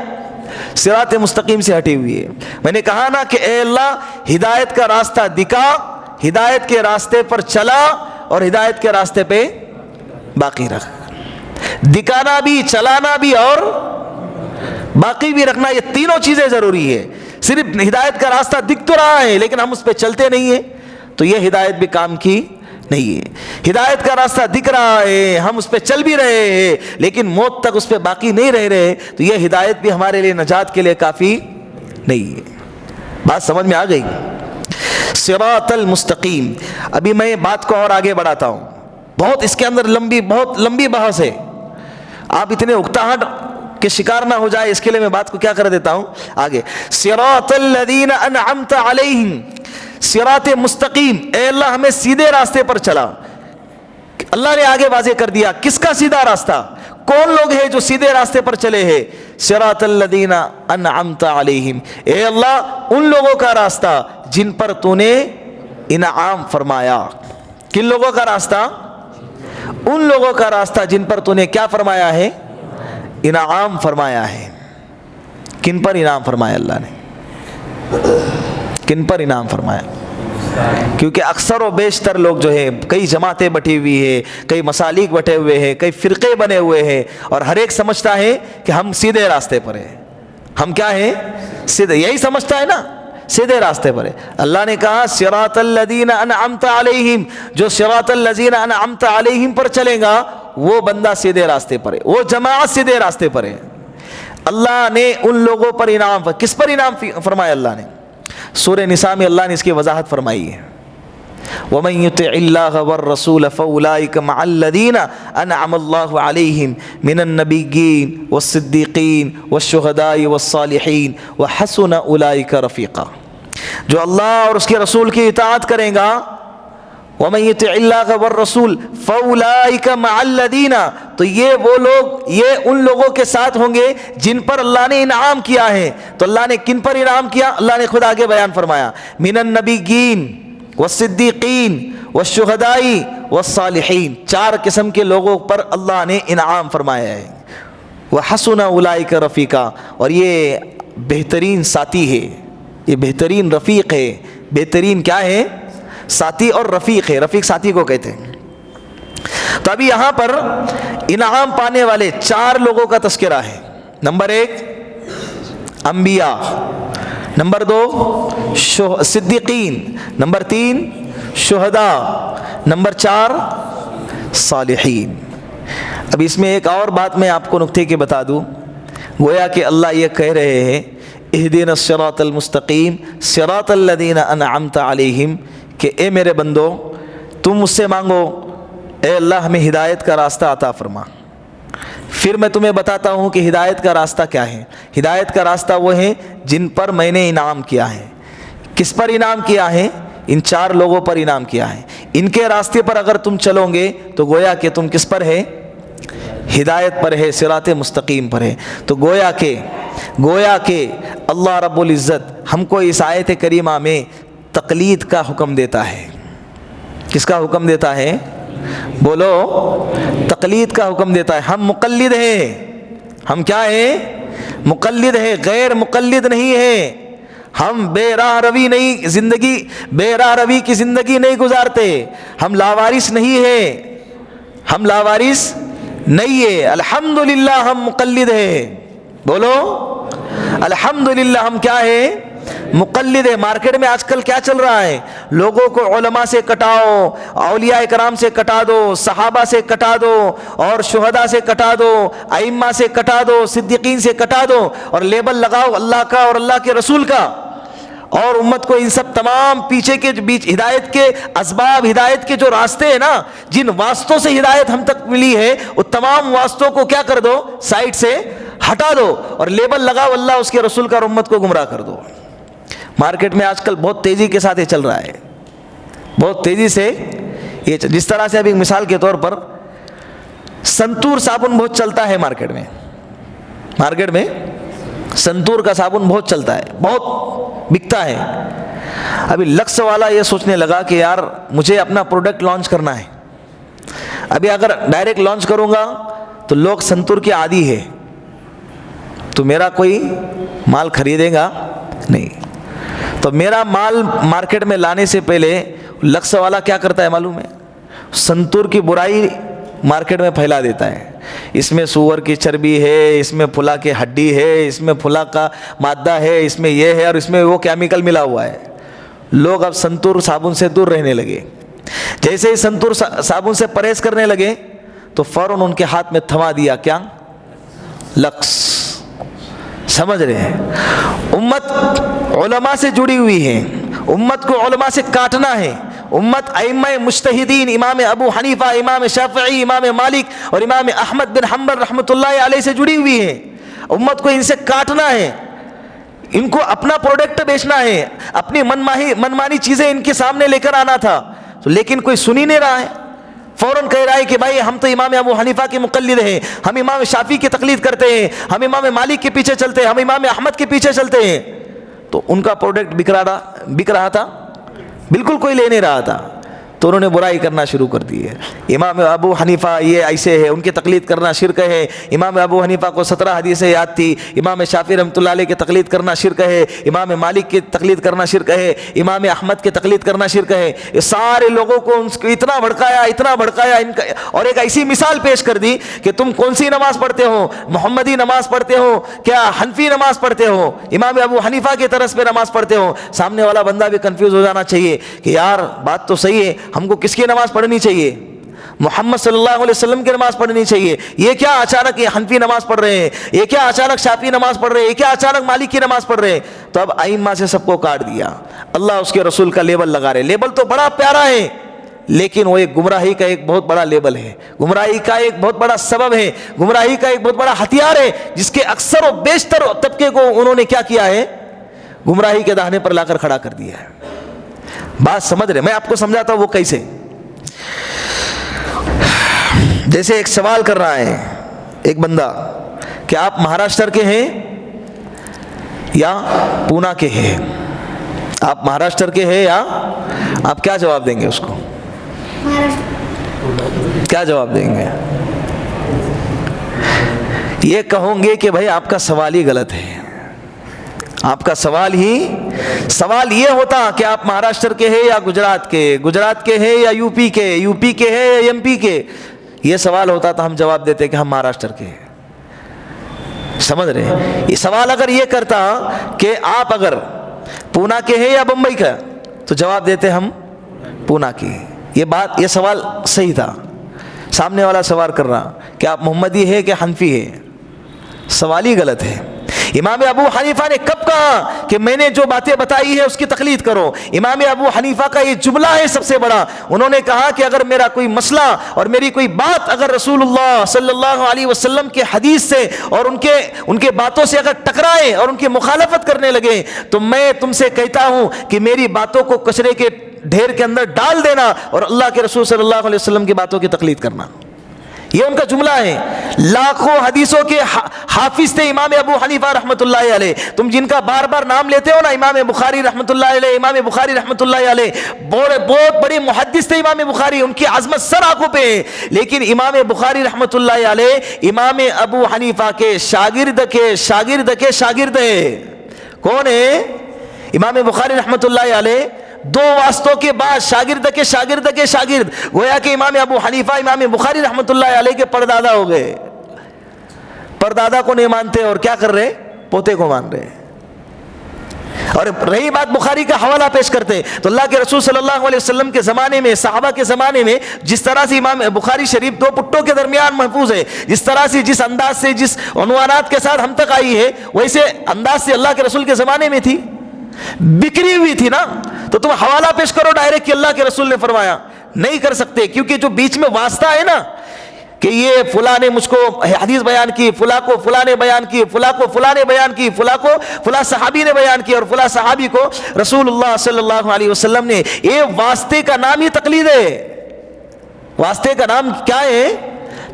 صراط مستقیم سے ہٹی ہوئی ہے. میں نے کہا نا کہ اے اللہ ہدایت کا راستہ دکھا، ہدایت کے راستے پر چلا اور ہدایت کے راستے پہ باقی رکھ. دکھانا بھی، چلانا بھی اور باقی بھی رکھنا، یہ تینوں چیزیں ضروری ہے. صرف ہدایت کا راستہ دکھ تو رہا ہے لیکن ہم اس پہ چلتے نہیں ہیں تو یہ ہدایت بھی کام کی نہیں ہے. ہدایت کا راستہ دکھ رہا ہے، ہم اس پہ چل بھی رہے ہیں لیکن موت تک اس پہ باقی نہیں رہ رہے تو یہ ہدایت بھی ہمارے لیے نجات کے لیے کافی نہیں ہے. بات سمجھ میں آ گئی؟ صراط المستقیم. ابھی میں بات کو اور آگے بڑھاتا ہوں، بہت اس کے اندر بہت لمبی بحث ہے. آپ اتنے اکتاہٹ کے شکار نہ ہو جائے اس کے لیے میں بات کو کیا کر دیتا ہوں آگے. صراط الذین انعمت علیہم، صراط مستقیم، اے اللہ ہمیں سیدھے راستے پر چلا. اللہ نے آگے واضح کر دیا کس کا سیدھا راستہ، کون لوگ ہیں جو سیدھے راستے پر چلے ہیں. صراط الذین انعمت علیہم، اے اللہ ان لوگوں کا راستہ جن پر تو نے انعام فرمایا. کن لوگوں کا راستہ؟ ان لوگوں کا راستہ جن پر تو نے کیا فرمایا ہے؟ انعام فرمایا ہے. کن پر انعام فرمایا اللہ نے؟ کن پر انعام فرمایا؟ کیونکہ اکثر و بیشتر لوگ جو ہے، کئی جماعتیں بٹی ہوئی ہے، کئی مسالک بٹے ہوئے ہیں، کئی فرقے بنے ہوئے ہیں اور ہر ایک سمجھتا ہے کہ ہم سیدھے راستے پر ہیں. ہم کیا ہیں؟ سیدھے. یہی سمجھتا ہے نا سیدھے راستے پر ہے. اللہ نے کہا صراط الذین انعمت علیہم، جو صراط الذین انعمت علیہم پر چلے گا وہ بندہ سیدھے راستے پر ہے، وہ جماعت سیدھے راستے پر ہے. اللہ نے ان لوگوں پر انعام، کس پر انعام فرمایا اللہ نے؟ سورہ نساء میں اللہ نے اس کی وضاحت فرمائی ہے. وَمَن يُطِعِ اللَّهَ وَالرَّسُولَ فَأُولَٰئِكَ مَعَ الَّذِينَ أَنْعَمَ اللَّهُ عَلَيْهِمْ مِنَ النَّبِيِّينَ وَالصِّدِّيقِينَ وَالشُّهَدَاءِ وَالصَّالِحِينَ وَحَسُنَ أُولَٰئِكَ رَفِيقًا. جو اللہ اور اس کے رسول کی اطاعت کرے گا، وَمَن يُطِعِ اللَّهَ وَالرَّسُولَ فَأُولَٰئِكَ مَعَ الَّذِينَ، تو یہ وہ لوگ، یہ ان لوگوں کے ساتھ ہوں گے جن پر اللہ نے انعام کیا ہے. تو اللہ نے کن پر انعام کیا؟ اللہ نے خود آگے بیان فرمایا مِنَ النَّبِيِّينَ والصدیقین والشہداء والصالحین. 4 قسم کے لوگوں پر اللہ نے انعام فرمایا ہے. وحسن اولئک رفیقا، اور یہ بہترین ساتھی ہے، یہ بہترین رفیق ہے. بہترین کیا ہے؟ ساتھی اور رفیق ہے. رفیق ساتھی کو کہتے ہیں. تو ابھی یہاں پر انعام پانے والے 4 لوگوں کا تذکرہ ہے. نمبر 1 انبیاء، نمبر 2 صدیقین، نمبر 3 شہداء، نمبر 4 صالحین. اب اس میں ایک اور بات میں آپ کو نکتے کے بتا دوں. گویا کہ اللہ یہ کہہ رہے ہیں اہدنا الصراط المستقیم صراط الذین انعمت علیہم، کہ اے میرے بندو تم مجھ سے مانگو اے اللہ ہمیں ہدایت کا راستہ عطا فرما. پھر میں تمہیں بتاتا ہوں کہ ہدایت کا راستہ کیا ہے. ہدایت کا راستہ وہ ہے جن پر میں نے انعام کیا ہے. کس پر انعام کیا ہے؟ ان 4 لوگوں پر انعام کیا ہے. ان کے راستے پر اگر تم چلو گے تو گویا کہ تم کس پر ہے؟ ہدایت پر ہے، صراط مستقیم پر ہے. تو گویا کہ اللہ رب العزت ہم کو اس آیت کریمہ میں تقلید کا حکم دیتا ہے. کس کا حکم دیتا ہے؟ بولو، تقلید کا حکم دیتا ہے. ہم مقلد ہیں. ہم کیا ہیں؟ مقلد ہیں، غیر مقلد نہیں ہیں. ہم بے راہ روی کی زندگی نہیں گزارتے. ہم لاوارث نہیں ہیں. ہم لاوارث نہیں ہے. الحمدللہ ہم مقلد ہیں. بولو الحمدللہ ہم کیا ہے؟ مقلد ہے. مارکیٹ میں آج کل کیا چل رہا ہے؟ لوگوں کو علماء سے کٹاؤ، اولیاء کرام سے کٹا دو، صحابہ سے کٹا دو، اور شہداء سے کٹا دو، ائمہ سے کٹا دو، صدیقین سے کٹا دو، اور لیبل لگاؤ اللہ کا اور اللہ کے رسول کا. اور امت کو ان سب تمام پیچھے کے بیچ ہدایت کے اسباب، ہدایت کے جو راستے ہیں نا، جن واسطوں سے ہدایت ہم تک ملی ہے، وہ تمام واسطوں کو کیا کر دو؟ سائڈ سے ہٹا دو، اور لیبل لگاؤ اللہ اس کے رسول کا، اور امت کو گمراہ کر دو. مارکیٹ میں آج کل بہت تیزی کے ساتھ یہ چل رہا ہے، بہت تیزی سے یہ جس طرح سے ابھی مثال کے طور پر سنتور صابن بہت چلتا ہے مارکیٹ میں سنتور کا صابن بہت چلتا ہے، بہت بکتا ہے. ابھی لکس والا یہ سوچنے لگا کہ یار مجھے اپنا پروڈکٹ لانچ کرنا ہے. ابھی اگر ڈائریکٹ لانچ کروں گا تو لوگ سنتور کے عادی ہے، تو میرا کوئی مال خریدے گا نہیں. تو میرا مال مارکیٹ میں لانے سے پہلے لکس والا کیا کرتا ہے معلوم ہے؟ سنتور کی برائی مارکیٹ میں پھیلا دیتا ہے. اس میں سور کی چربی ہے، اس میں پھلا کی ہڈی ہے، اس میں پھلا کا مادہ ہے، اس میں یہ ہے، اور اس میں وہ کیمیکل ملا ہوا ہے. لوگ اب سنتور صابن سے دور رہنے لگے. جیسے ہی سنتور صابن سے پرہیز کرنے لگے تو فوراً ان کے ہاتھ میں تھما دیا کیا؟ لکس. سمجھ رہے ہیں؟ امت علماء سے جڑی ہوئی ہے، امت کو علماء سے کاٹنا ہے. امت ائمہ مجتہدین امام ابو حنیفہ، امام شافعی، امام مالک اور امام احمد بن حنبل رحمۃ اللہ علیہ سے جڑی ہوئی ہے. امت کو ان سے کاٹنا ہے، ان کو اپنا پروڈکٹ بیچنا ہے، اپنی منمانی چیزیں ان کے سامنے لے کر آنا تھا. لیکن کوئی سن ہی نہیں رہا ہے. فوراً کہہ رہا ہے کہ بھائی ہم تو امام ابو حنیفہ کے مقلد ہیں، ہم امام شافعی کی تقلید کرتے ہیں، ہم امام مالک کے پیچھے چلتے ہیں، ہم امام احمد کے پیچھے چلتے ہیں. تو ان کا پروڈکٹ بک رہا تھا؟ بالکل کوئی لے نہیں رہا تھا. تو انہوں نے برائی کرنا شروع کر دی ہے. امام ابو حنیفہ یہ ایسے ہے، ان کی تقلید کرنا شرک ہے. امام ابو حنیفہ کو 17 حدیثیں یاد تھی. امام شافعی رحمۃ اللہ علیہ کی تقلید کرنا شرک ہے. امام مالک کی تقلید کرنا شرک ہے. امام احمد کی تقلید کرنا شرک ہے. یہ سارے لوگوں کو اتنا بھڑکایا ان کا. اور ایک ایسی مثال پیش کر دی کہ تم کون سی نماز پڑھتے ہو؟ محمدی نماز پڑھتے ہو کیا حنفی نماز پڑھتے ہو؟ امام ابو حنیفہ کی طرز پہ نماز پڑھتے ہو؟ سامنے والا بندہ بھی کنفیوز ہو جانا چاہیے کہ یار بات تو صحیح ہے، ہم کو کس کی نماز پڑھنی چاہیے؟ محمد صلی اللہ علیہ وسلم کی نماز پڑھنی چاہیے. یہ کیا اچانک یہ حنفی نماز پڑھ رہے ہیں، یہ کیا اچانک شافعی نماز پڑھ رہے ہیں، یہ کیا اچانک مالک کی نماز پڑھ رہے ہیں؟ تو اب ائمہ سے سب کو کاٹ دیا. اللہ اس کے رسول کا لیبل لگا رہے. لیبل تو بڑا پیارا ہے، لیکن وہ ایک گمراہی کا ایک بہت بڑا لیبل ہے، گمراہی کا ایک بہت بڑا سبب ہے، گمراہی کا ایک بہت بڑا ہتھیار ہے، جس کے اکثر و بیشتر طبقے کو انہوں نے کیا کیا ہے؟ گمراہی کے دہانے پر لا کر کھڑا کر دیا ہے. بات سمجھ رہے؟ میں آپ کو سمجھاتا ہوں وہ کیسے. جیسے ایک سوال کر رہا ہے ایک بندہ کہ آپ مہاراشٹر کے ہیں یا پونا کے ہیں؟ آپ مہاراشٹر کے ہیں یا آپ کیا جواب دیں گے اس کو؟ کیا جواب دیں گے؟ یہ کہوں گے کہ بھائی آپ کا سوال ہی غلط ہے. آپ کا سوال یہ ہوتا کہ آپ مہاراشٹر کے ہیں یا گجرات کے ہیں یا یو پی کے ہیں یا ایم پی کے. یہ سوال ہوتا تو ہم جواب دیتے کہ ہم مہاراشٹر کے ہیں. سمجھ رہے ہیں؟ یہ سوال اگر یہ کرتا کہ آپ اگر پونا کے ہیں یا بمبئی کا، تو جواب دیتے ہم پونا کے. یہ سوال صحیح تھا. سامنے والا سوال کر رہا کہ آپ محمدی ہے کہ حنفی ہے، سوال ہی غلط ہے. امام ابو حنیفہ نے کب کہا کہ میں نے جو باتیں بتائی ہے اس کی تقلید کرو؟ امام ابو حنیفہ کا یہ جملہ ہے سب سے بڑا. انہوں نے کہا کہ اگر میرا کوئی مسئلہ اور میری کوئی بات اگر رسول اللہ صلی اللہ علیہ وسلم کے حدیث سے اور ان کے باتوں سے اگر ٹکرائے اور ان کی مخالفت کرنے لگے، تو میں تم سے کہتا ہوں کہ میری باتوں کو کچرے کے ڈھیر کے اندر ڈال دینا اور اللہ کے رسول صلی اللہ علیہ وسلم کی باتوں کی تقلید کرنا. یہ ان کا جملہ ہے. لاکھوں حدیثوں کے حافظ تھے امام ابو حنیفہ رحمۃ اللہ علیہ. تم جن کا بار بار نام لیتے ہو نا، امام بخاری رحمۃ اللہ علیہ، امام بخاری رحمۃ اللہ علیہ بہت بڑے محدث تھے امام بخاری، ان کی عظمت سر آنکھوں پہ ہے. لیکن امام بخاری رحمۃ اللہ علیہ امام ابو حنیفہ کے شاگرد ہے. کون ہے؟ امام بخاری رحمۃ اللہ علیہ 2 واسطوں کے بعد شاگرد کے شاگرد گویا کہ امام ابو حنیفہ امام بخاری رحمۃ اللہ علیہ کے پردادا ہو گئے. پردادا کو نہیں مانتے اور کیا کر رہے؟ پوتے کو مان رہے. اور رہی بات بخاری کا حوالہ پیش کرتے ہیں تو اللہ کے رسول صلی اللہ علیہ وسلم کے زمانے میں، صحابہ کے زمانے میں جس طرح سے امام بخاری شریف دو پٹوں کے درمیان محفوظ ہے، جس طرح سے جس انداز سے جس عنوانات کے ساتھ ہم تک آئی ہے، ویسے انداز سے اللہ کے رسول کے زمانے میں تھی، بکری ہوئی تھی نا. تو تم حوالہ پیش کرو ڈائریکٹ کہ اللہ کے رسول نے فرمایا، نہیں کر سکتے، کیونکہ جو بیچ میں واسطہ ہے نا کہ یہ فلاں نے مجھ کو حدیث بیان کی، فلاں کو فلاں نے بیان کی، فلاں کو فلاں نے بیان کی، فلاں کو فلاں صحابی نے بیان کی، اور فلاں صحابی کو رسول اللہ صلی اللہ علیہ وسلم نے، یہ واسطے کا نام ہی تقلید ہے. واسطے کا نام کیا ہے؟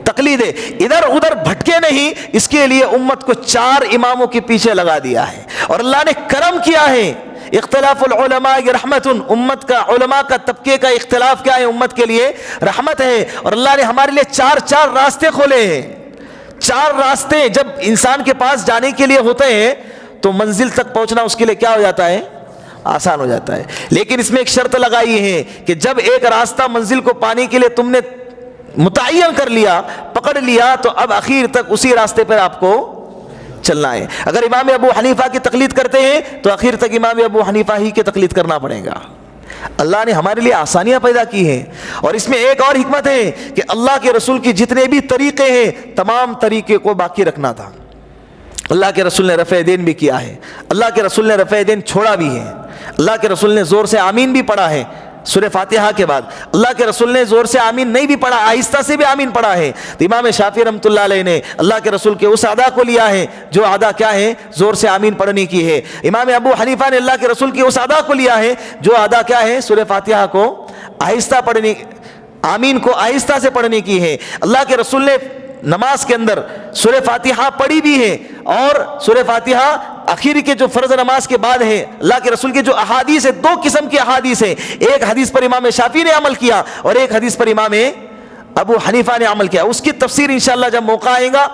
تقلید ہے. ادھر ادھر بھٹکے نہیں، اس کے لیے امت کو 4 اماموں کے پیچھے لگا دیا ہے. اور اللہ نے کرم کیا ہے، اختلاف العلماء رحمت، امت کا علماء کا طبقے کا اختلاف کیا ہے، امت کے لیے رحمت ہے. اور اللہ نے ہمارے لیے 4 راستے کھولے ہیں. 4 راستے جب انسان کے پاس جانے کے لیے ہوتے ہیں تو منزل تک پہنچنا اس کے لیے کیا ہو جاتا ہے؟ آسان ہو جاتا ہے. لیکن اس میں ایک شرط لگائی ہے کہ جب ایک راستہ منزل کو پانے کے لیے تم نے متعین کر لیا، پکڑ لیا، تو اب آخر تک اسی راستے پر آپ کو چلنا ہے. اگر امام ابو حنیفہ کی تقلید کرتے ہیں تو آخر تک امام ابو حنیفہ ہی کی تقلید کرنا پڑے گا. اللہ نے ہمارے لیے آسانیاں پیدا کی ہیں. اور اس میں ایک اور حکمت ہے کہ اللہ کے رسول کی جتنے بھی طریقے ہیں تمام طریقے کو باقی رکھنا تھا. اللہ کے رسول نے رفع دین بھی کیا ہے، اللہ کے رسول نے رفع دین چھوڑا بھی ہے، اللہ کے رسول نے زور سے آمین بھی پڑھا ہے سورہ فاتحہ کے بعد. اللہ کے رسول نے زور سے آمین نہیں بھی پڑھا، آہستہ سے بھی آمین پڑھا ہے. تو امام شافعی رحمۃ اللہ علیہ نے اللہ کے رسول کے اس ادا کو لیا ہے جو ادا کیا ہے، زور سے آمین پڑھنے کی ہے. امام ابو حنیفہ نے اللہ کے رسول کی اس ادا کو لیا ہے جو ادا کیا ہے، سورہ فاتحہ کو آہستہ پڑھنے، آمین کو آہستہ سے پڑھنے کی ہے. اللہ کے رسول نے نماز کے اندر سورہ فاتحہ پڑھی بھی ہے، اور سورہ فاتحہ آخری کے جو فرض نماز کے بعد ہے. اللہ کے رسول کے جو احادیث ہے، 2 قسم کی احادیث ہیں، ایک حدیث پر امام شافعی نے عمل کیا اور ایک حدیث پر امام ابو حنیفہ نے عمل کیا. اس کی تفسیر انشاءاللہ جب موقع آئے گا،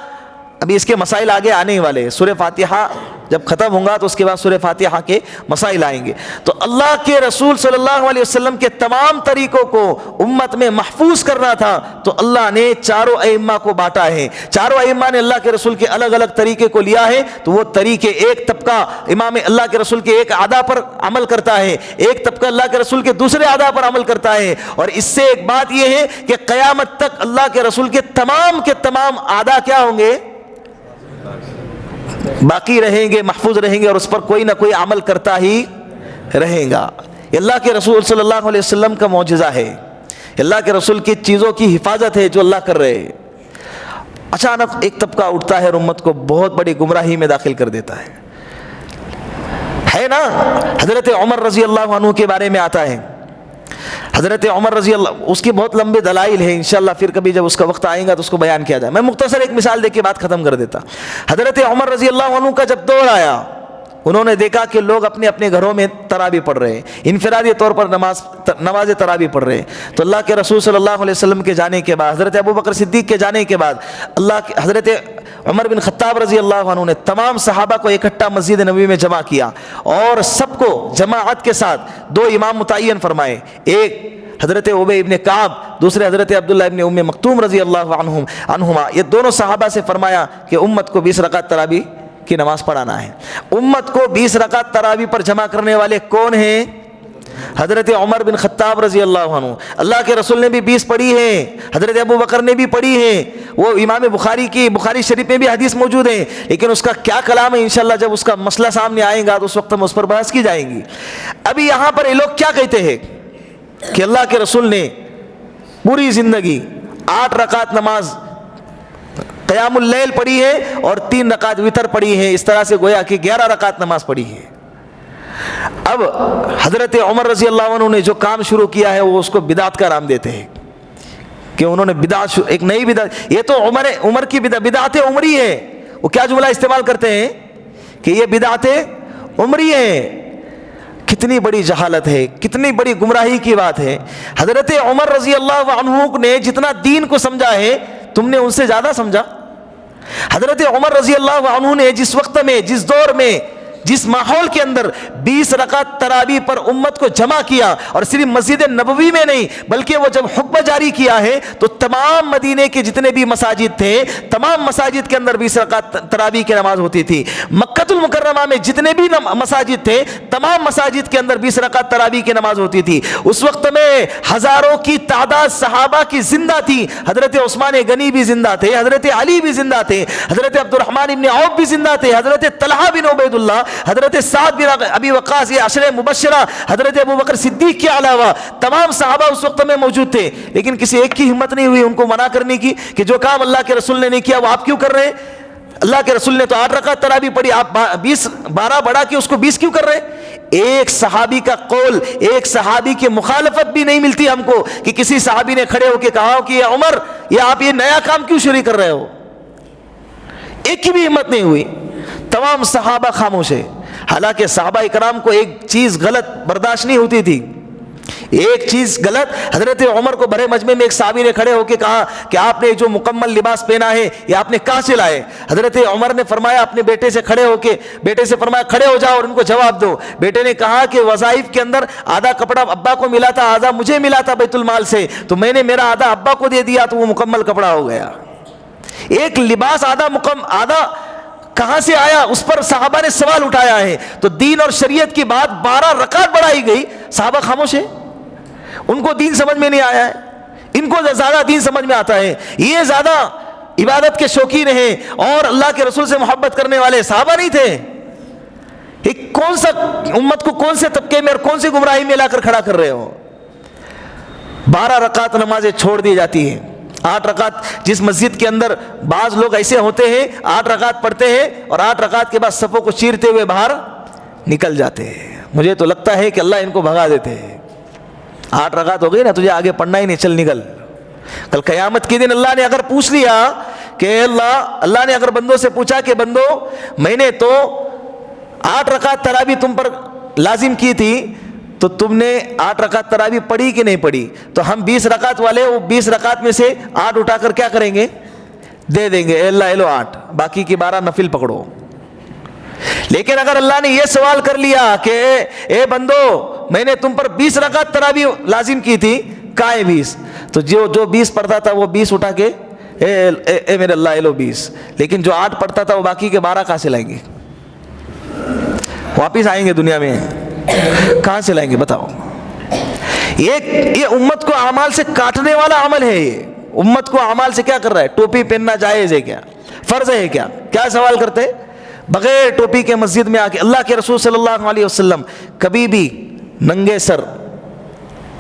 ابھی اس کے مسائل آگے آنے والے ہیں. سورہ فاتحہ جب ختم ہوں گا تو اس کے بعد سورہ فاتحہ کے مسائل آئیں گے. تو اللہ کے رسول صلی اللہ علیہ وسلم کے تمام طریقوں کو امت میں محفوظ کرنا تھا تو اللہ نے 4 ائمہ کو بانٹا ہے. 4 ائمہ نے اللہ کے رسول کے الگ الگ طریقے کو لیا ہے. تو وہ طریقے، ایک طبقہ امام اللہ کے رسول کے ایک ادا پر عمل کرتا ہے، ایک طبقہ اللہ کے رسول کے دوسرے ادا پر عمل کرتا ہے. اور اس سے ایک بات یہ ہے کہ قیامت تک اللہ کے رسول کے تمام ادا کیا ہوں گے؟ باقی رہیں گے، محفوظ رہیں گے، اور اس پر کوئی نہ کوئی عمل کرتا ہی رہے گا. یہ اللہ کے رسول صلی اللہ علیہ وسلم کا معجزہ ہے، اللہ کے رسول کی چیزوں کی حفاظت ہے جو اللہ کر رہے ہیں. اچانک ایک طبقہ اٹھتا ہے اور امت کو بہت بڑی گمراہی میں داخل کر دیتا ہے نا. حضرت عمر رضی اللہ عنہ کے بارے میں آتا ہے. حضرت عمر رضی اللہ، اس کی بہت لمبے دلائل ہیں، انشاءاللہ پھر کبھی جب اس کا وقت آئے گا تو اس کو بیان کیا جائے. میں مختصر ایک مثال دے کے بات ختم کر دیتا. حضرت عمر رضی اللہ عنہ کا جب دور آیا، انہوں نے دیکھا کہ لوگ اپنے اپنے گھروں میں تراویح پڑھ رہے ہیں، انفرادی طور پر نماز تراویح پڑھ رہے ہیں. تو اللہ کے رسول صلی اللہ علیہ وسلم کے جانے کے بعد، حضرت ابو بکر صدیق کے جانے کے بعد، حضرت عمر بن خطاب رضی اللہ عنہ نے تمام صحابہ کو اکٹھا مسجد نبوی میں جمع کیا اور سب کو جماعت کے ساتھ 2 امام متعین فرمائے. ایک حضرت عبی ابن کعب، دوسرے حضرت عبداللہ ابن ام مکتوم رضی اللہ عنہما. یہ دونوں صحابہ سے فرمایا کہ امت کو 20 رکعت تراویح کی نماز پڑھانا ہے. امت کو 20 رکعت تراویح پر جمع کرنے والے کون ہیں؟ حضرت عمر بن خطاب رضی اللہ عنہ. اللہ کے رسول نے بھی 20 پڑھی ہے، حضرت ابو بکر نے بھی پڑھی ہے. وہ امام بخاری شریف میں بھی حدیث موجود ہے، لیکن اس کا کیا کلام ہے انشاءاللہ جب اس کا مسئلہ سامنے آئے گا تو اس وقت ہم اس پر بحث کی جائیں گی. ابھی یہاں پر یہ لوگ کیا کہتے ہیں کہ اللہ کے رسول نے پوری زندگی 8 رکعت نماز قیام اللیل پڑھی ہے اور 3 رکعت وتر پڑھی ہے، اس طرح سے گویا کہ 11 رکعت نماز پڑھی ہے. اب حضرت عمر رضی اللہ عنہ نے جو کام شروع کیا ہے وہ اس کو بدعت کا نام دیتے ہیں کہ انہوں نے ایک نئی بدعت، یہ تو عمر کی بدعت عمری ہے. وہ کیا جملہ استعمال کرتے ہیں کہ یہ بدعت عمری ہے. کتنی بڑی جہالت ہے، کتنی بڑی گمراہی کی بات ہے. حضرت عمر رضی اللہ عنہ نے جتنا دین کو سمجھا ہے تم نے ان سے زیادہ سمجھا. حضرت عمر رضی اللہ عنہ نے جس وقت میں، جس دور میں جس ماحول کے اندر 20 رکعت تراویح پر امت کو جمع کیا، اور صرف مسجد نبوی میں نہیں بلکہ وہ جب حکم جاری کیا ہے تو تمام مدینے کے جتنے بھی مساجد تھے تمام مساجد کے اندر 20 رکعت تراویح کی نماز ہوتی تھی۔ مکہ المکرمہ میں جتنے بھی مساجد تھے تمام مساجد کے اندر 20 رکعت تراویح کی نماز ہوتی تھی۔ اس وقت میں ہزاروں کی تعداد صحابہ کی زندہ تھی، حضرت عثمان غنی بھی زندہ تھے، حضرت علی بھی زندہ تھے، حضرت عبد الرحمن بن عوف بھی زندہ تھے، حضرت طلحہ بن عبید اللہ، حضرت سعد بن ابی وقاص، یہ عشرہ مبشرہ، حضرت ابو بکر صدیق کے علاوہ تمام صحابہ اس وقت میں موجود تھے، لیکن کسی ایک کی ہمت نہیں ہوئی ان کو منع کرنے کی کہ جو کام اللہ کے رسول نے نہیں کیا وہ آپ کیوں کر رہے ہیں؟ اللہ کے رسول نے تو 8 رکعت تراویح پڑھی، آپ 12 بڑھا کے اس کو 20 کیوں کر رہے ہیں؟ ایک صحابی کا قول، ایک صحابی کی مخالفت بھی نہیں ملتی ہم کو کہ کسی صحابی نے کھڑے ہو کے کہا ہو کہ یا عمر یہ آپ یہ نیا کام کیوں شروع کر رہے ہو؟ ایک کی بھی ہمت نہیں ہوئی، تمام صحابہ خاموش ہے۔ حالانکہ صحابہ اکرام کو ایک چیز غلط برداشت نہیں ہوتی تھی، ایک چیز غلط، حضرت عمر کو بھرے مجمع میں ایک صحابی نے کھڑے ہو کے کہا کہ آپ نے جو مکمل لباس پہنا ہے یہ آپ نے کہاں سے لائے؟ حضرت عمر نے فرمایا اپنے بیٹے سے کھڑے ہو کے، بیٹے سے فرمایا کھڑے ہو جاؤ اور ان کو جواب دو۔ بیٹے نے کہا کہ وظائف کے اندر آدھا کپڑا ابا کو ملا تھا، آدھا مجھے ملا تھا بیت المال سے، تو میں نے میرا آدھا ابا کو دے دیا تو وہ مکمل کپڑا ہو گیا۔ ایک لباس آدھا کہاں سے آیا اس پر صحابہ نے سوال اٹھایا ہے۔ تو دین اور شریعت کی بات 12 رکعت بڑھائی گئی، صحابہ خاموش ہے، ان کو دین سمجھ میں نہیں آیا ہے، ان کو زیادہ دین سمجھ میں آتا ہے، یہ زیادہ عبادت کے شوقین ہیں اور اللہ کے رسول سے محبت کرنے والے صحابہ نہیں تھے۔ ایک کون سا امت کو کون سے طبقے میں اور کون سی گمراہی میں لا کر کھڑا کر رہے ہو؟ 12 رکعت نمازیں چھوڑ دی جاتی ہیں، 8 رکعت جس مسجد کے اندر بعض لوگ ایسے ہوتے ہیں 8 رکعت پڑھتے ہیں اور 8 رکعت کے بعد صفوں کو چیرتے ہوئے باہر نکل جاتے ہیں۔ مجھے تو لگتا ہے کہ اللہ ان کو بھگا دیتے ہیں۔ 8 رکعت ہو گئی نا، تجھے آگے پڑھنا ہی نہیں، چل نکل۔ کل قیامت کے دن اللہ نے اگر پوچھ لیا کہ اللہ نے اگر بندوں سے پوچھا کہ بندو میں نے تو 8 رکعت تراویح تم پر لازم کی تھی تو تم نے 8 رکعت تراویح پڑھی کہ نہیں پڑھی؟ تو ہم 20 رکعت والے وہ 20 رکعت میں سے 8 اٹھا کر کیا کریں گے؟ دے دیں گے، اے اللہ اے لو 8، باقی کی 12 نفل پکڑو۔ لیکن اگر اللہ نے یہ سوال کر لیا کہ اے بندو میں نے تم پر 20 رکعت تراویح لازم کی تھی، کہاں ہے 20؟ تو جو 20 پڑھتا تھا وہ 20 اٹھا کے اے میرے اللہ اے لو 20، لیکن جو 8 پڑھتا تھا وہ باقی کے 12 کہاں سے لائیں گے؟ واپس آئیں گے دنیا میں، کہاں سے لائیں گے بتاؤ؟ یہ امت کو اعمال سے کاٹنے والا عمل ہے۔ یہ امت کو اعمال سے کیا کر رہا ہے؟ ٹوپی پہننا جائز ہے کیا؟ فرض ہے کیا؟ کیا سوال کرتے؟ بغیر ٹوپی کے مسجد میں آ کے اللہ کے رسول صلی اللہ علیہ وسلم کبھی بھی ننگے سر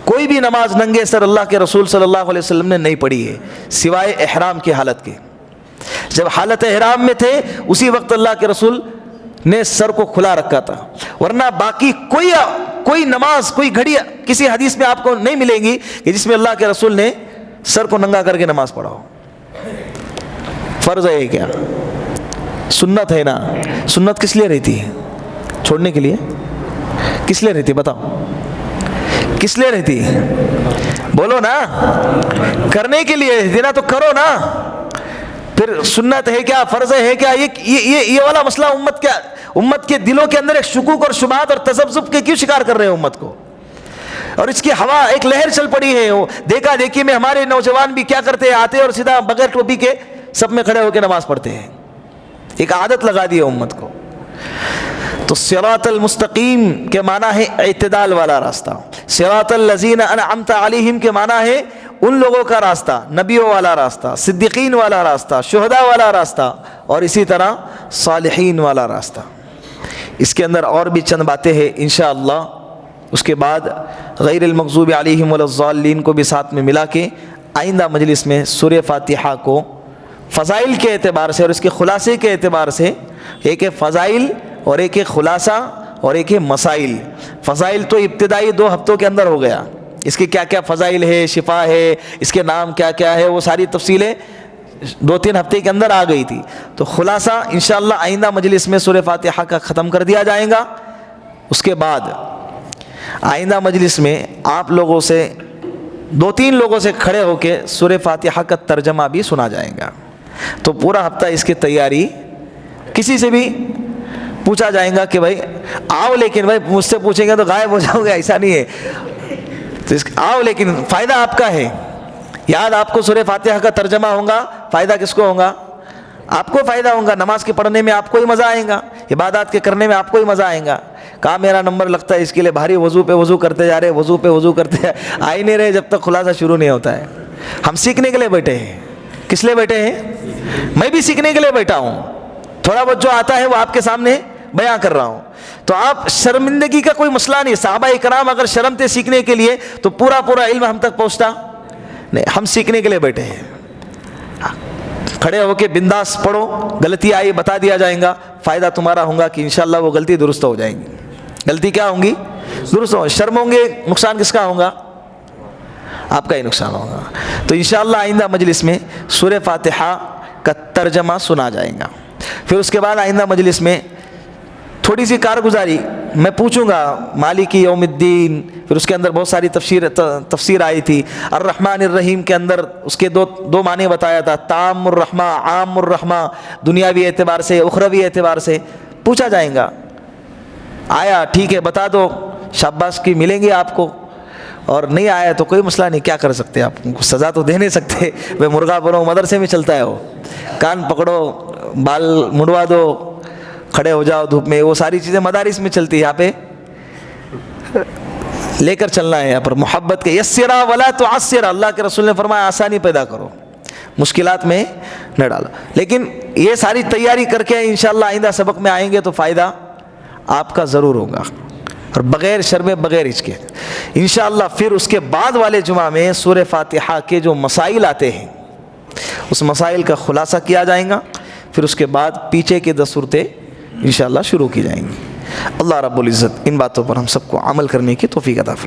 کوئی بھی نماز ننگے سر اللہ کے رسول صلی اللہ علیہ وسلم نے نہیں پڑھی ہے، سوائے احرام کی حالت کے۔ جب حالت احرام میں تھے اسی وقت اللہ کے رسول نے سر کو کھلا رکھا تھا، ورنہ باقی کوئی نماز، کوئی گھڑی کسی حدیث میں آپ کو نہیں ملے گی کہ جس میں اللہ کے رسول نے سر کو ننگا کر کے نماز پڑھا ہو۔ فرض ہے کیا؟ سنت ہے نا۔ سنت کس لیے رہتی ہے؟ چھوڑنے کے لیے؟ کس لیے رہتی؟ بتاؤ کس لیے رہتی ہے؟ بولو نا، کرنے کے لیے رہتی نا، تو کرو نا۔ پھر سنت ہے کیا؟ فرض ہے کیا؟ یہ والا مسئلہ امت کے دلوں کے اندر ایک شکوک اور شبہات اور تذبذب کے کیوں شکار کر رہے ہیں امت کو؟ اور اس کی ہوا ایک لہر چل پڑی ہے، دیکھا دیکھی میں ہمارے نوجوان بھی کیا کرتے ہیں، آتے اور سیدھا بغیر ٹوپی کے سب میں کھڑے ہو کے نماز پڑھتے ہیں، ایک عادت لگا دی ہے امت کو۔ تو صراط المستقیم کے معنی ہے اعتدال والا راستہ، صراط الذین انعمت علیہم کے معنی ہے ان لوگوں کا راستہ، نبیوں والا راستہ، صدیقین والا راستہ، شہداء والا راستہ، اور اسی طرح صالحین والا راستہ۔ اس کے اندر اور بھی چند باتیں ہیں انشاءاللہ، اس کے بعد غیر المغضوب علیہم ولا الضالین کو بھی ساتھ میں ملا کے آئندہ مجلس میں سورہ فاتحہ کو فضائل کے اعتبار سے اور اس کے خلاصے کے اعتبار سے، ایک ہے فضائل اور ایک ہے خلاصہ اور ایک ہے مسائل۔ فضائل تو ابتدائی 2 ہفتوں کے اندر ہو گیا، اس کے کیا کیا فضائل ہے، شفا ہے، اس کے نام کیا کیا ہے، وہ ساری تفصیلیں 2-3 ہفتے کے اندر آ گئی تھی۔ تو خلاصہ انشاءاللہ آئندہ مجلس میں سورہ فاتحہ کا ختم کر دیا جائے گا۔ اس کے بعد آئندہ مجلس میں آپ لوگوں سے 2-3 لوگوں سے کھڑے ہو کے سورہ فاتحہ کا ترجمہ بھی سنا جائے گا۔ تو پورا ہفتہ اس کی تیاری، کسی سے بھی پوچھا جائے گا کہ بھائی آؤ، لیکن بھائی مجھ سے پوچھیں گے تو غائب ہو جاؤ گے، ایسا نہیں ہے. تو آؤ لیکن فائدہ آپ کا ہے. یاد آپ کو سورہ فاتحہ کا ترجمہ ہوگا، فائدہ کس کو ہوگا؟ آپ کو فائدہ ہوگا. نماز کے پڑھنے میں آپ کو ہی مزہ آئے گا، عبادات کے کرنے میں آپ کو ہی مزہ آئے گا. کہا میرا نمبر لگتا ہے اس کے لیے بھاری، وضو پہ وضو کرتے جا رہے، وضو پہ وضو کرتے آ ہی نہیں رہے جب تک خلاصہ شروع نہیں ہوتا ہے. ہم سیکھنے کے لیے بیٹھے ہیں. کس لیے بیٹھے ہیں؟ میں بھی سیکھنے کے لیے بیٹھا ہوں. تھوڑا بہت جو آتا ہے وہ آپ کے سامنے بیان کر رہا ہوں. تو آپ شرمندگی کا کوئی مسئلہ نہیں. صحابہ کرام اگر شرم تھے سیکھنے کے لیے تو پورا علم ہم تک پہنچتا نہیں. ہم سیکھنے کے لیے بیٹھے ہیں. کھڑے ہو کے بنداس پڑھو، غلطی آئی بتا دیا جائے گا. فائدہ تمہارا ہوگا کہ انشاءاللہ وہ غلطی درست ہو جائیں گی. غلطی کیا ہوں گی؟ درست ہو. شرم ہوں گے، نقصان کس کا ہوگا؟ آپ کا ہی نقصان ہوگا. تو انشاءاللہ آئندہ مجلس میں سورہ فاتحہ کا ترجمہ سنا جائے گا. پھر اس کے بعد آئندہ مجلس میں تھوڑی سی کارگزاری میں پوچھوں گا. مالکی یوم الدین، پھر اس کے اندر بہت ساری تفسیر آئی تھی. الرحمن الرحیم کے اندر اس کے دو معنی بتایا تھا، تام الرحمہ، عام الرحمہ، دنیاوی اعتبار سے، اخروی اعتبار سے. پوچھا جائے گا. آیا ٹھیک ہے بتا دو، شاباش کی ملیں گے آپ کو. اور نہیں آیا تو کوئی مسئلہ نہیں. کیا کر سکتے آپ؟ سزا تو دے نہیں سکتے. وہ مرغا بنو مدرسے میں چلتا ہے. وہ کان پکڑو، بال مڑوا دو، کھڑے ہو جاؤ دھوپ میں، وہ ساری چیزیں مدارس میں چلتی ہے. یہاں پہ لے کر چلنا ہے. یہاں پر محبت کے یسرا ولا تعسرا، اللہ کے رسول نے فرمایا آسانی پیدا کرو، مشکلات میں نہ ڈالو. لیکن یہ ساری تیاری کر کے انشاءاللہ آئندہ سبق میں آئیں گے تو فائدہ آپ کا ضرور ہوگا، اور بغیر شرمے بغیر ہچکے انشاءاللہ. پھر اس کے بعد والے جمعہ میں سورہ فاتحہ کے جو مسائل آتے ہیں اس مسائل کا خلاصہ کیا جائے گا. پھر اس کے بعد پیچھے کے 10 صورتیں انشاءاللہ شروع کی جائیں گی. اللہ رب العزت ان باتوں پر ہم سب کو عمل کرنے کی توفیق عطا فرمائے.